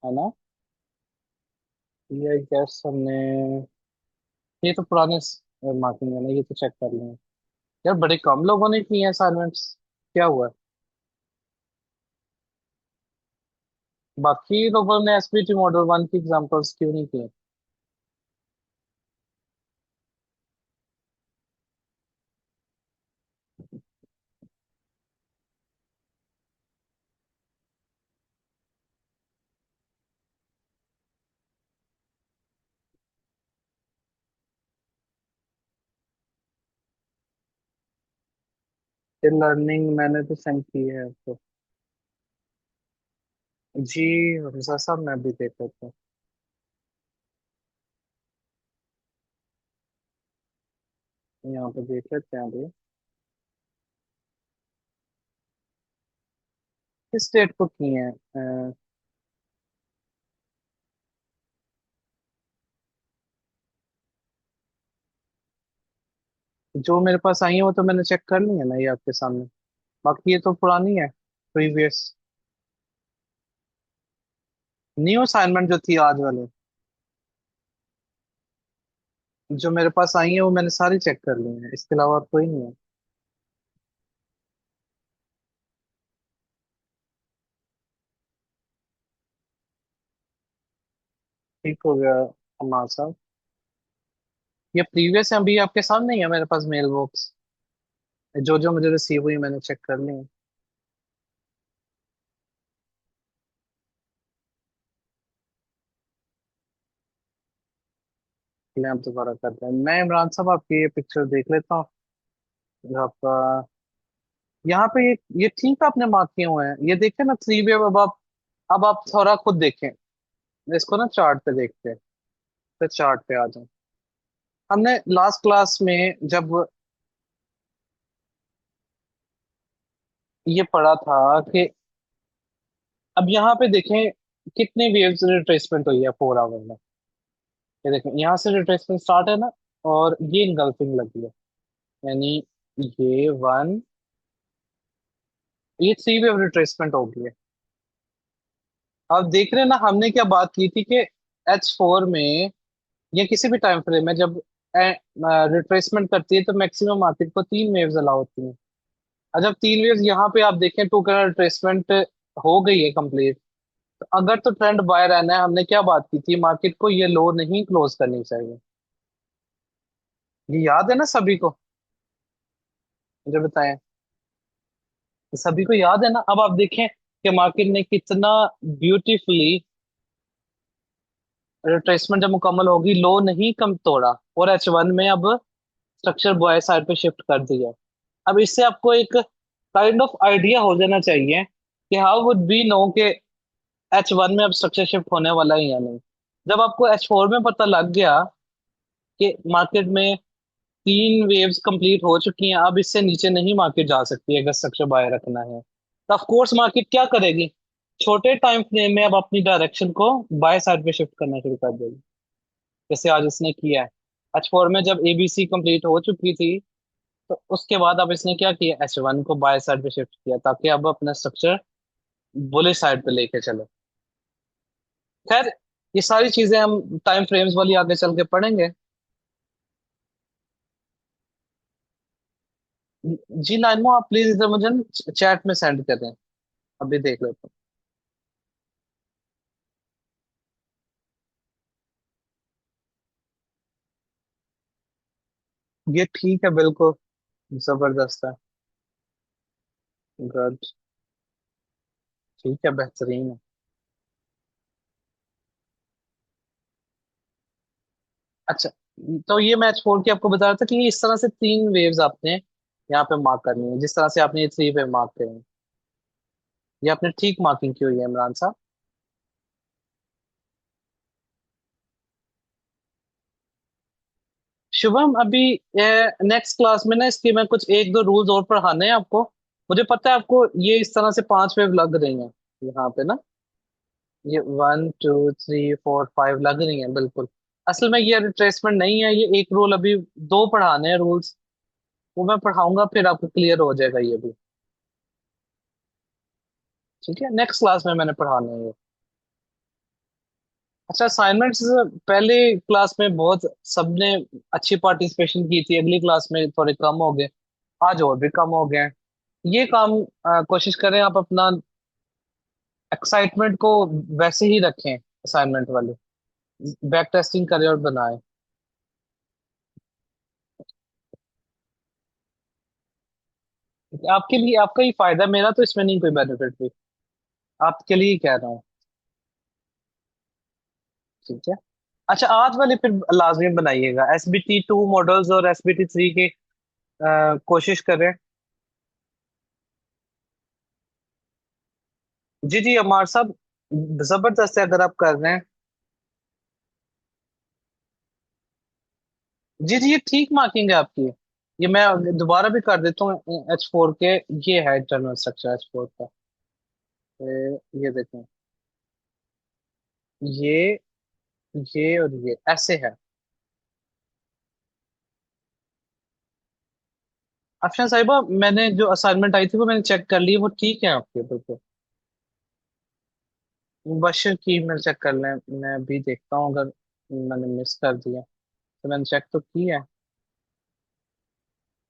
Speaker 1: ना? ये गैस हमने, ये तो पुराने मार्किंग है ना, ये तो चेक कर लेंगे। यार बड़े कम लोगों ने किए हैं असाइनमेंट्स, क्या हुआ है? बाकी लोगों ने SBT मॉडल 1 की एग्जांपल्स क्यों नहीं किए? ये लर्निंग मैंने तो सेंड की है आपको। जी, हमजा साहब मैं भी देख लेता हूँ। यहाँ पे देख लेते हैं अभी। किस डेट को की है? जो मेरे पास आई है वो तो मैंने चेक कर ली है ना, ये आपके सामने। बाकी ये तो पुरानी है, प्रीवियस। न्यू असाइनमेंट जो थी आज वाले, जो मेरे पास आई है वो मैंने सारी चेक कर ली है, इसके अलावा और कोई नहीं है। ठीक हो गया अम्मा साहब। ये प्रीवियस है, अभी आपके सामने ही है मेरे पास मेल बॉक्स। जो जो मुझे रिसीव हुई मैंने चेक कर ली है। चलिए आप दोबारा करते हैं। मैं इमरान साहब आपकी ये पिक्चर देख लेता हूँ जो आपका यहाँ पे ये ठीक आपने मार्क किए हुए हैं। ये देखें ना थ्री वेव। अब आप थोड़ा खुद देखें इसको ना, चार्ट पे देखते हैं। तो चार्ट पे आ जाए। हमने लास्ट क्लास में जब ये पढ़ा था कि अब यहाँ पे देखें कितने वेव्स रिट्रेसमेंट हुई है 4 आवर में। ये देखें यहाँ से रिट्रेसमेंट स्टार्ट है ना, और ये इनगल्फिंग लगी है। यानी ये वन, ये थ्री वेव रिट्रेसमेंट हो गई है। अब देख रहे हैं ना, हमने क्या बात की थी कि H4 में या किसी भी टाइम फ्रेम में जब रिट्रेसमेंट करती है तो मैक्सिमम मार्केट को 3 वेव्स अलाउ होती हैं। और जब 3 वेव्स यहाँ पे आप देखें, टू का रिट्रेसमेंट हो गई है कंप्लीट, तो अगर तो ट्रेंड बाय रहना है, हमने क्या बात की थी, मार्केट को ये लो नहीं क्लोज करनी चाहिए। ये याद है ना सभी को, मुझे बताएं। सभी को याद है ना। अब आप देखें कि मार्केट ने कितना ब्यूटीफुली रिट्रेसमेंट जब मुकम्मल होगी लो नहीं कम तोड़ा, और H1 में अब स्ट्रक्चर बॉय साइड पे शिफ्ट कर दिया। अब इससे आपको एक काइंड ऑफ आइडिया हो जाना चाहिए कि हाउ वुड बी नो कि H1 में अब स्ट्रक्चर शिफ्ट होने वाला है या नहीं। जब आपको H4 में पता लग गया कि मार्केट में 3 वेव्स कंप्लीट हो चुकी हैं, अब इससे नीचे नहीं मार्केट जा सकती है अगर स्ट्रक्चर बाय रखना है, तो ऑफ कोर्स मार्केट क्या करेगी, छोटे टाइम फ्रेम में अब अपनी डायरेक्शन को बाय साइड पे शिफ्ट करना शुरू कर देगी, जैसे आज इसने किया है। H4 में जब ABC कंप्लीट हो चुकी थी, तो उसके बाद अब इसने क्या किया, H1 को बाय साइड पे शिफ्ट किया ताकि अब अपना स्ट्रक्चर बुलिश साइड पे लेके चले। खैर, ये सारी चीजें हम टाइम फ्रेम्स वाली आगे चल के पढ़ेंगे। जी नाइनमो, आप प्लीज इधर मुझे चैट में सेंड कर दें, अभी देख लेते हैं। ये ठीक है, बिल्कुल जबरदस्त है। गुड। ठीक है, बेहतरीन है। अच्छा, तो ये मैच छोड़ के आपको बता रहा था कि ये इस तरह से 3 वेव्स आपने यहाँ पे मार्क करनी है, जिस तरह से आपने ये 3 वेव मार्क करे हैं। ये आपने ठीक मार्किंग की हुई है इमरान साहब। शुभम, अभी नेक्स्ट क्लास में ना इसके मैं कुछ एक दो रूल्स और पढ़ाने हैं आपको। मुझे पता है आपको ये इस तरह से 5 वेव लग रही हैं यहाँ पे ना, ये 1 2 3 4 5 लग रही हैं बिल्कुल। असल में ये रिट्रेसमेंट नहीं है, ये एक रूल अभी, दो पढ़ाने हैं रूल्स, वो मैं पढ़ाऊंगा फिर आपको क्लियर हो जाएगा ये भी। ठीक है, नेक्स्ट क्लास में मैंने पढ़ाने हैं ये। अच्छा, असाइनमेंट्स पहले क्लास में बहुत सबने अच्छी पार्टिसिपेशन की थी, अगली क्लास में थोड़े कम हो गए, आज और भी कम हो गए हैं। ये काम कोशिश करें आप अपना एक्साइटमेंट को वैसे ही रखें, असाइनमेंट वाले बैक टेस्टिंग करें और बनाएं। आपके लिए आपका ही फायदा, मेरा तो इसमें नहीं कोई बेनिफिट भी, आपके लिए ही कह रहा हूँ। ठीक है। अच्छा, आज वाले फिर लाजमी बनाइएगा, SBT 2 मॉडल्स और SBT 3 की कोशिश करें। जी जी अमार साहब, जबरदस्त है अगर आप कर रहे हैं। जी जी, ये ठीक मार्किंग है आपकी। ये मैं दोबारा भी कर देता हूँ H4 के। ये है इंटरनल स्ट्रक्चर H4 का। ये देखें, ये ये और ये ऐसे है। अफशान साहिबा, मैंने जो असाइनमेंट आई थी वो मैंने चेक कर ली, वो ठीक है आपके बिल्कुल। मुबशर की ईमेल चेक कर लें, मैं अभी देखता हूँ अगर मैंने मिस कर दिया तो मैंने चेक तो की है।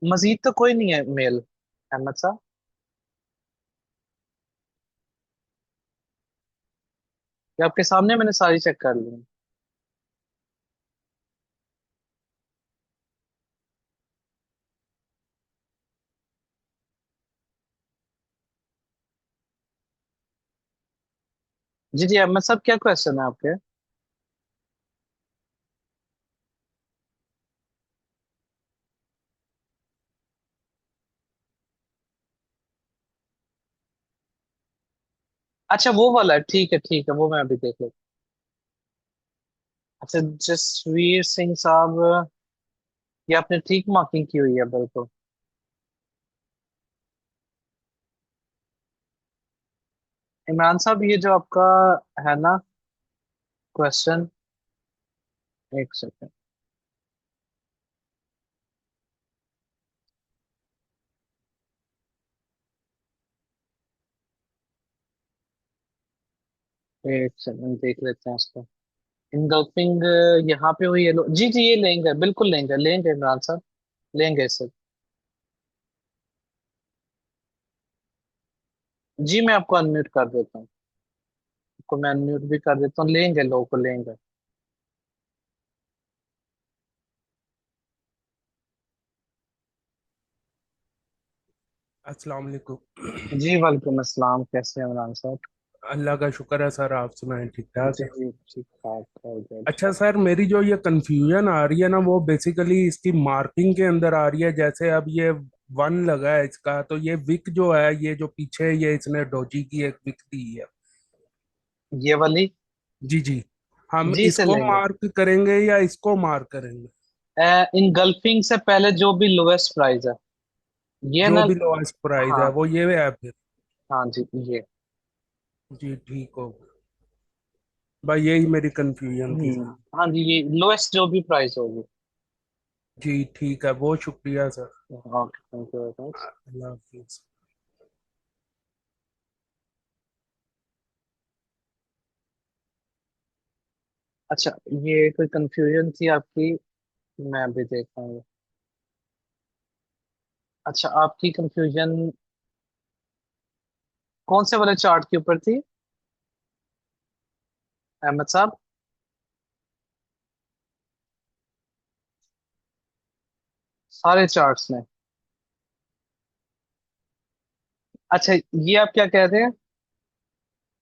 Speaker 1: मजीद तो कोई नहीं है मेल, अहमद साहब। ये आपके सामने मैंने सारी चेक कर ली है। जी जी अहमद साहब, क्या क्वेश्चन है आपके। अच्छा वो वाला है, ठीक है वो मैं अभी देख लेता हूँ। अच्छा जसवीर सिंह साहब, ये आपने ठीक मार्किंग की हुई है बिल्कुल। इमरान साहब ये जो आपका है ना क्वेश्चन, एक सेकंड। एक सेकंड देख लेते हैं इसको। इनगल्फिंग यहाँ पे हुई है जी जी, ये लेंगे बिल्कुल लेंगे लेंगे इमरान साहब, लेंगे इसे। जी मैं आपको अनम्यूट कर देता हूँ, आपको मैं अनम्यूट भी कर देता हूँ, लेंगे लोगों को लेंगे।
Speaker 2: अस्सलाम वालेकुम।
Speaker 1: जी वालेकुम अस्सलाम, कैसे हैं इमरान साहब?
Speaker 2: अल्लाह का शुक्र है सर, आप सुनाएं ठीक ठाक
Speaker 1: जी
Speaker 2: है।
Speaker 1: जी ठीक ठाक है गुड।
Speaker 2: अच्छा सर, मेरी जो ये कंफ्यूजन आ रही है ना, वो बेसिकली इसकी मार्किंग के अंदर आ रही है। जैसे अब ये वन लगा है इसका, तो ये विक जो है, ये जो पीछे ये इसने डोजी की एक विक दी है।
Speaker 1: ये वाली,
Speaker 2: जी जी। हम
Speaker 1: जी से
Speaker 2: इसको
Speaker 1: लेंगे।
Speaker 2: मार्क करेंगे या इसको मार्क करेंगे?
Speaker 1: इनगल्फिंग से पहले जो भी लोवेस्ट प्राइस है, ये
Speaker 2: जो
Speaker 1: ना।
Speaker 2: भी लोएस्ट प्राइस है
Speaker 1: हाँ
Speaker 2: वो ये है फिर?
Speaker 1: हाँ जी ये।
Speaker 2: जी ठीक हो। भाई यही मेरी कंफ्यूजन थी सर।
Speaker 1: हाँ जी ये लोएस्ट जो भी प्राइस होगी।
Speaker 2: जी ठीक है, बहुत शुक्रिया sir.
Speaker 1: Okay thank you very much.
Speaker 2: अल्लाह हाफिज।
Speaker 1: अच्छा, ये कोई कंफ्यूजन थी आपकी, मैं अभी देख रहा हूँ। अच्छा आपकी कंफ्यूजन कौन से वाले चार्ट के ऊपर थी अहमद साहब? सारे चार्ट्स में? अच्छा, ये आप क्या कह रहे हैं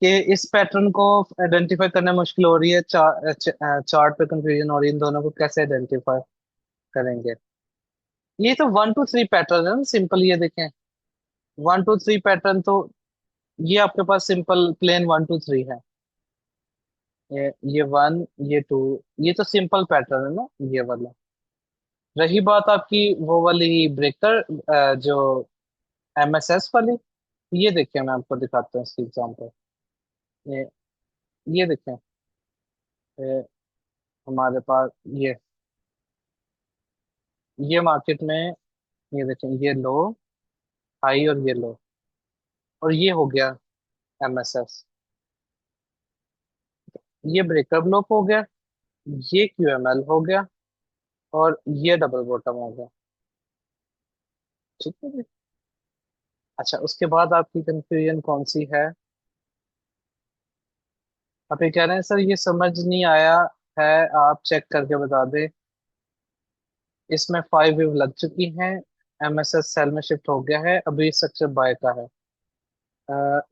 Speaker 1: कि इस पैटर्न को आइडेंटिफाई करना मुश्किल हो रही है, चार्ट पे कंफ्यूजन हो रही है, इन दोनों को कैसे आइडेंटिफाई करेंगे? ये तो 1 2 3 पैटर्न है ना, सिंपल, ये देखें। 1 2 3 पैटर्न तो ये आपके पास सिंपल प्लेन 1 2 3 है। ये वन, ये टू, ये तो सिंपल पैटर्न है ना ये वाला। रही बात आपकी वो वाली ब्रेकर, जो एमएसएस वाली, ये देखिए मैं आपको दिखाता हूँ इसकी एग्जांपल। ये ये देखें, ये हमारे पास ये मार्केट में, ये देखें, ये लो, हाई और ये लो, और ये हो गया एमएसएस। ये ब्रेकर ब्लॉक हो गया, ये क्यूएमएल हो गया, और ये डबल बॉटम हो गया। ठीक है जी। अच्छा उसके बाद आपकी कंफ्यूजन कौन सी है? आप ये कह रहे हैं सर ये समझ नहीं आया है, आप चेक करके बता दें। इसमें 5 वेव लग चुकी हैं, एमएसएस सेल में शिफ्ट हो गया है, अभी स्ट्रक्चर बाय का है।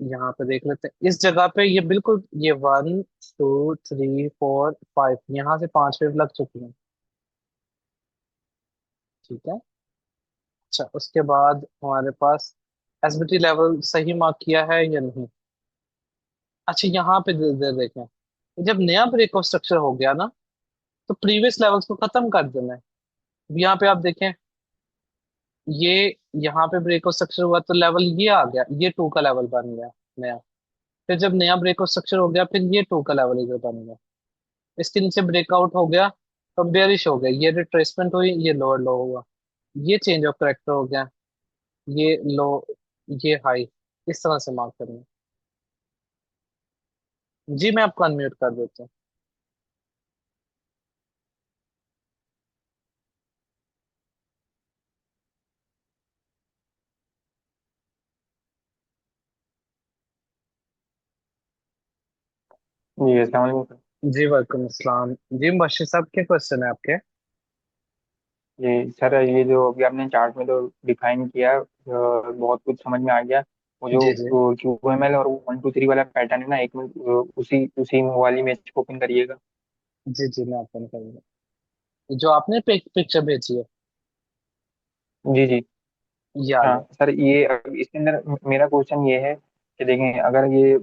Speaker 1: यहाँ पे देख लेते हैं इस जगह पे, ये बिल्कुल ये 1 2 3 4 5, यहाँ से 5 वेव लग चुकी हैं। ठीक है। अच्छा उसके बाद हमारे पास एसबीटी लेवल सही मार्क किया है या नहीं? अच्छा यहाँ पे देखें, जब नया ब्रेक ऑफ स्ट्रक्चर हो गया ना, तो प्रीवियस लेवल्स को खत्म कर देना है। अब यहाँ पे आप देखें, ये यहाँ पे ब्रेक ऑफ स्ट्रक्चर हुआ तो लेवल ये आ गया, ये टू का लेवल बन गया नया। फिर जब नया ब्रेक ऑफ स्ट्रक्चर हो गया, फिर ये टू का लेवल इधर बन गया। इसके नीचे ब्रेकआउट हो गया, तो बेरिश हो गया, ये रिट्रेसमेंट हुई, ये लोअर लो हुआ, ये चेंज ऑफ करेक्टर हो गया, ये लो, ये हाई। इस तरह से मार्क करेंगे। जी मैं आपको अनम्यूट कर देता हूँ।
Speaker 3: जी अस्सलाम वालेकुम।
Speaker 1: जी वालेकुम अस्सलाम। जी मुबशिर साहब, क्या क्वेश्चन है आपके?
Speaker 3: जी सर, ये जो अभी आपने चार्ट में तो डिफाइन किया, बहुत कुछ समझ में आ गया। वो जो
Speaker 1: जी जी
Speaker 3: QML और 1 2 3 वाला पैटर्न है ना, एक मिनट, उसी उसी वाली मैच को ओपन करिएगा।
Speaker 1: जी जी मैं आपको करूँगा, जो आपने पिक्चर भेजी है,
Speaker 3: जी जी।
Speaker 1: ये आ
Speaker 3: हाँ
Speaker 1: गया।
Speaker 3: सर, ये अब इसके अंदर मेरा क्वेश्चन ये है कि देखें, अगर ये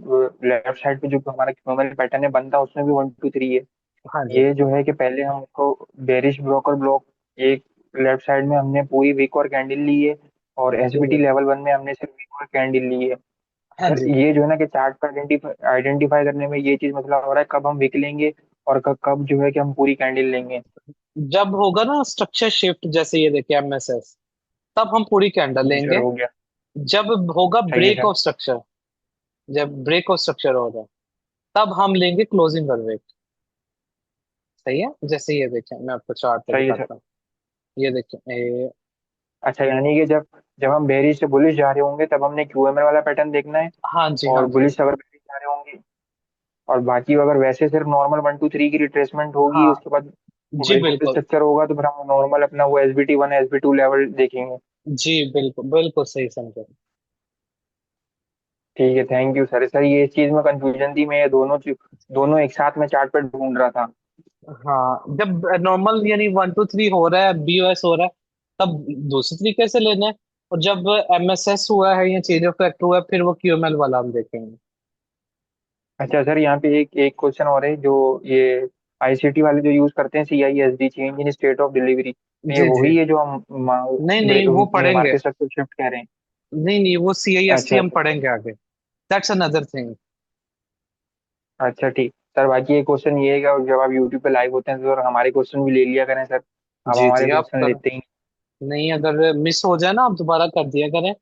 Speaker 3: लेफ्ट साइड पे जो हमारा क्यूएमएल पैटर्न है बनता है उसमें भी 1 2 3 है।
Speaker 1: हाँ जी।
Speaker 3: ये जो है कि पहले हम उसको बेरिश ब्रोकर ब्लॉक, एक लेफ्ट साइड में हमने पूरी विक और कैंडल ली है, और
Speaker 1: जी
Speaker 3: एसबीटी लेवल 1 में हमने सिर्फ विक और कैंडल ली है।
Speaker 1: हाँ
Speaker 3: सर
Speaker 1: जी।
Speaker 3: ये जो है ना कि चार्ट पर आइडेंटिफाई आइडेंटिफाई करने में ये चीज मसला हो रहा है, कब हम विक लेंगे और कब कब जो है कि हम पूरी कैंडल लेंगे।
Speaker 1: जब होगा ना स्ट्रक्चर शिफ्ट, जैसे ये देखिए एमएसएस, तब हम पूरी कैंडल
Speaker 3: जी सर,
Speaker 1: लेंगे।
Speaker 3: हो गया।
Speaker 1: जब होगा
Speaker 3: सही है
Speaker 1: ब्रेक
Speaker 3: सर।
Speaker 1: ऑफ स्ट्रक्चर, जब ब्रेक ऑफ स्ट्रक्चर होगा, तब हम लेंगे क्लोजिंग कर वेट। सही है, जैसे ये देखें, मैं आपको चार्ट पे
Speaker 3: सही है सर।
Speaker 1: दिखाता हूँ। ये देखें
Speaker 3: अच्छा, यानी कि जब जब हम बेरिश से बुलिश जा रहे होंगे तब हमने क्यूएमएल वाला पैटर्न देखना है,
Speaker 1: हाँ जी हाँ
Speaker 3: और
Speaker 1: जी।
Speaker 3: बुलिश अगर बेरिश जा रहे होंगे, और बाकी अगर वैसे सिर्फ नॉर्मल 1 2 3 की रिट्रेसमेंट होगी
Speaker 1: हाँ
Speaker 3: उसके बाद
Speaker 1: जी
Speaker 3: ब्रेक ऑफ
Speaker 1: बिल्कुल।
Speaker 3: स्ट्रक्चर होगा, तो फिर हम नॉर्मल अपना वो SBT 1 SB2 लेवल देखेंगे।
Speaker 1: जी बिल्कुल बिल्कुल सही समझे।
Speaker 3: ठीक है, थैंक यू सर। सर ये इस चीज में कंफ्यूजन थी, मैं ये दोनों एक साथ में चार्ट पर ढूंढ रहा था।
Speaker 1: हाँ, जब नॉर्मल यानी 1 2 3 हो रहा है, बीओएस हो रहा है, तब दूसरे तरीके से लेना है। और जब एमएसएस हुआ है या चेंज ऑफ फैक्टर हुआ है, फिर वो क्यूएमएल वाला हम देखेंगे।
Speaker 3: अच्छा सर, यहाँ पे एक एक क्वेश्चन और है, जो ये आईसीटी वाले जो यूज करते हैं CISD, change in state of delivery, तो ये
Speaker 1: जी जी।
Speaker 3: वही है जो हम
Speaker 1: नहीं नहीं, वो पढ़ेंगे।
Speaker 3: मार्केट स्ट्रक्चर शिफ्ट कह रहे हैं?
Speaker 1: नहीं नहीं, वो सीआईएसटी
Speaker 3: अच्छा
Speaker 1: हम
Speaker 3: अच्छा।
Speaker 1: पढ़ेंगे आगे। That's another thing.
Speaker 3: अच्छा ठीक सर, बाकी एक क्वेश्चन ये है कि जब आप यूट्यूब पे लाइव होते हैं तो सर हमारे क्वेश्चन भी ले लिया करें सर, आप
Speaker 1: जी
Speaker 3: हमारे
Speaker 1: जी, आप
Speaker 3: क्वेश्चन
Speaker 1: कर।
Speaker 3: लेते ही
Speaker 1: नहीं, अगर मिस हो जाए ना, आप दोबारा कर दिया करें।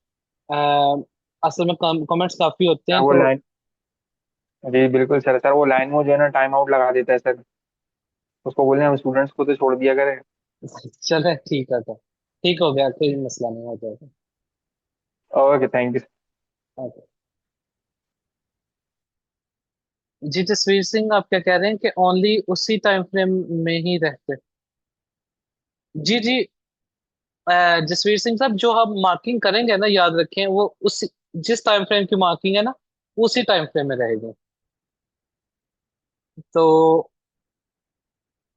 Speaker 1: असल में कमेंट्स काफी होते
Speaker 3: सर
Speaker 1: हैं
Speaker 3: वो
Speaker 1: तो।
Speaker 3: लाइन। जी बिल्कुल सर, सर वो लाइन में जो है ना टाइम आउट लगा देता है सर, उसको बोलने हम स्टूडेंट्स को तो छोड़ दिया करें।
Speaker 1: चले ठीक है, तो ठीक हो गया, कोई मसला नहीं, हो जाएगा।
Speaker 3: Okay, thank you.
Speaker 1: ओके। जी जसवीर सिंह, आप क्या कह रहे हैं कि ओनली उसी टाइम फ्रेम में ही रहते? जी जी। जसवीर सिंह साहब, जो हम मार्किंग करेंगे ना, याद रखें वो उसी, जिस टाइम फ्रेम की मार्किंग है ना, उसी टाइम फ्रेम में रहेगी। तो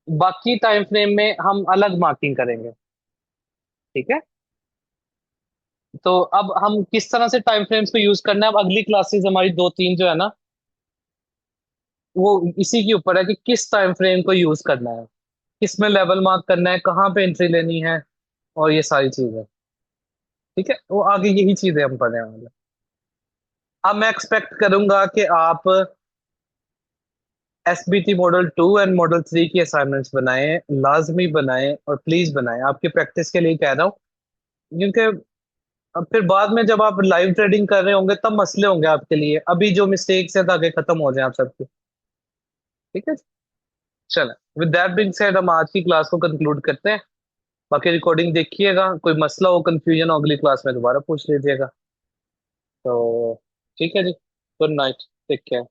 Speaker 1: बाकी टाइम फ्रेम में हम अलग मार्किंग करेंगे। ठीक है। तो अब हम किस तरह से टाइम फ्रेम्स को यूज करना है, अब अगली क्लासेस हमारी 2 3 जो है ना, वो इसी के ऊपर है कि किस टाइम फ्रेम को यूज करना है, किस में लेवल मार्क करना है, कहाँ पे एंट्री लेनी है, और ये सारी चीजें। ठीक है, वो आगे यही चीजें हम पढ़ने वाले हैं। अब मैं एक्सपेक्ट करूंगा कि आप एसबीटी मॉडल 2 एंड मॉडल 3 की असाइनमेंट्स बनाएं, लाजमी बनाएं, और प्लीज बनाएं, आपकी प्रैक्टिस के लिए कह रहा हूँ। क्योंकि अब फिर बाद में जब आप लाइव ट्रेडिंग कर रहे होंगे, तब मसले होंगे आपके लिए। अभी जो मिस्टेक्स है, ताकि खत्म हो जाए आप सबकी। ठीक है। चलो, विद दैट बीइंग सेड, हम आज की क्लास को कंक्लूड करते हैं। बाकी रिकॉर्डिंग देखिएगा, कोई मसला हो, कंफ्यूजन हो, अगली क्लास में दोबारा पूछ लीजिएगा। तो ठीक है जी। Good night. Take care.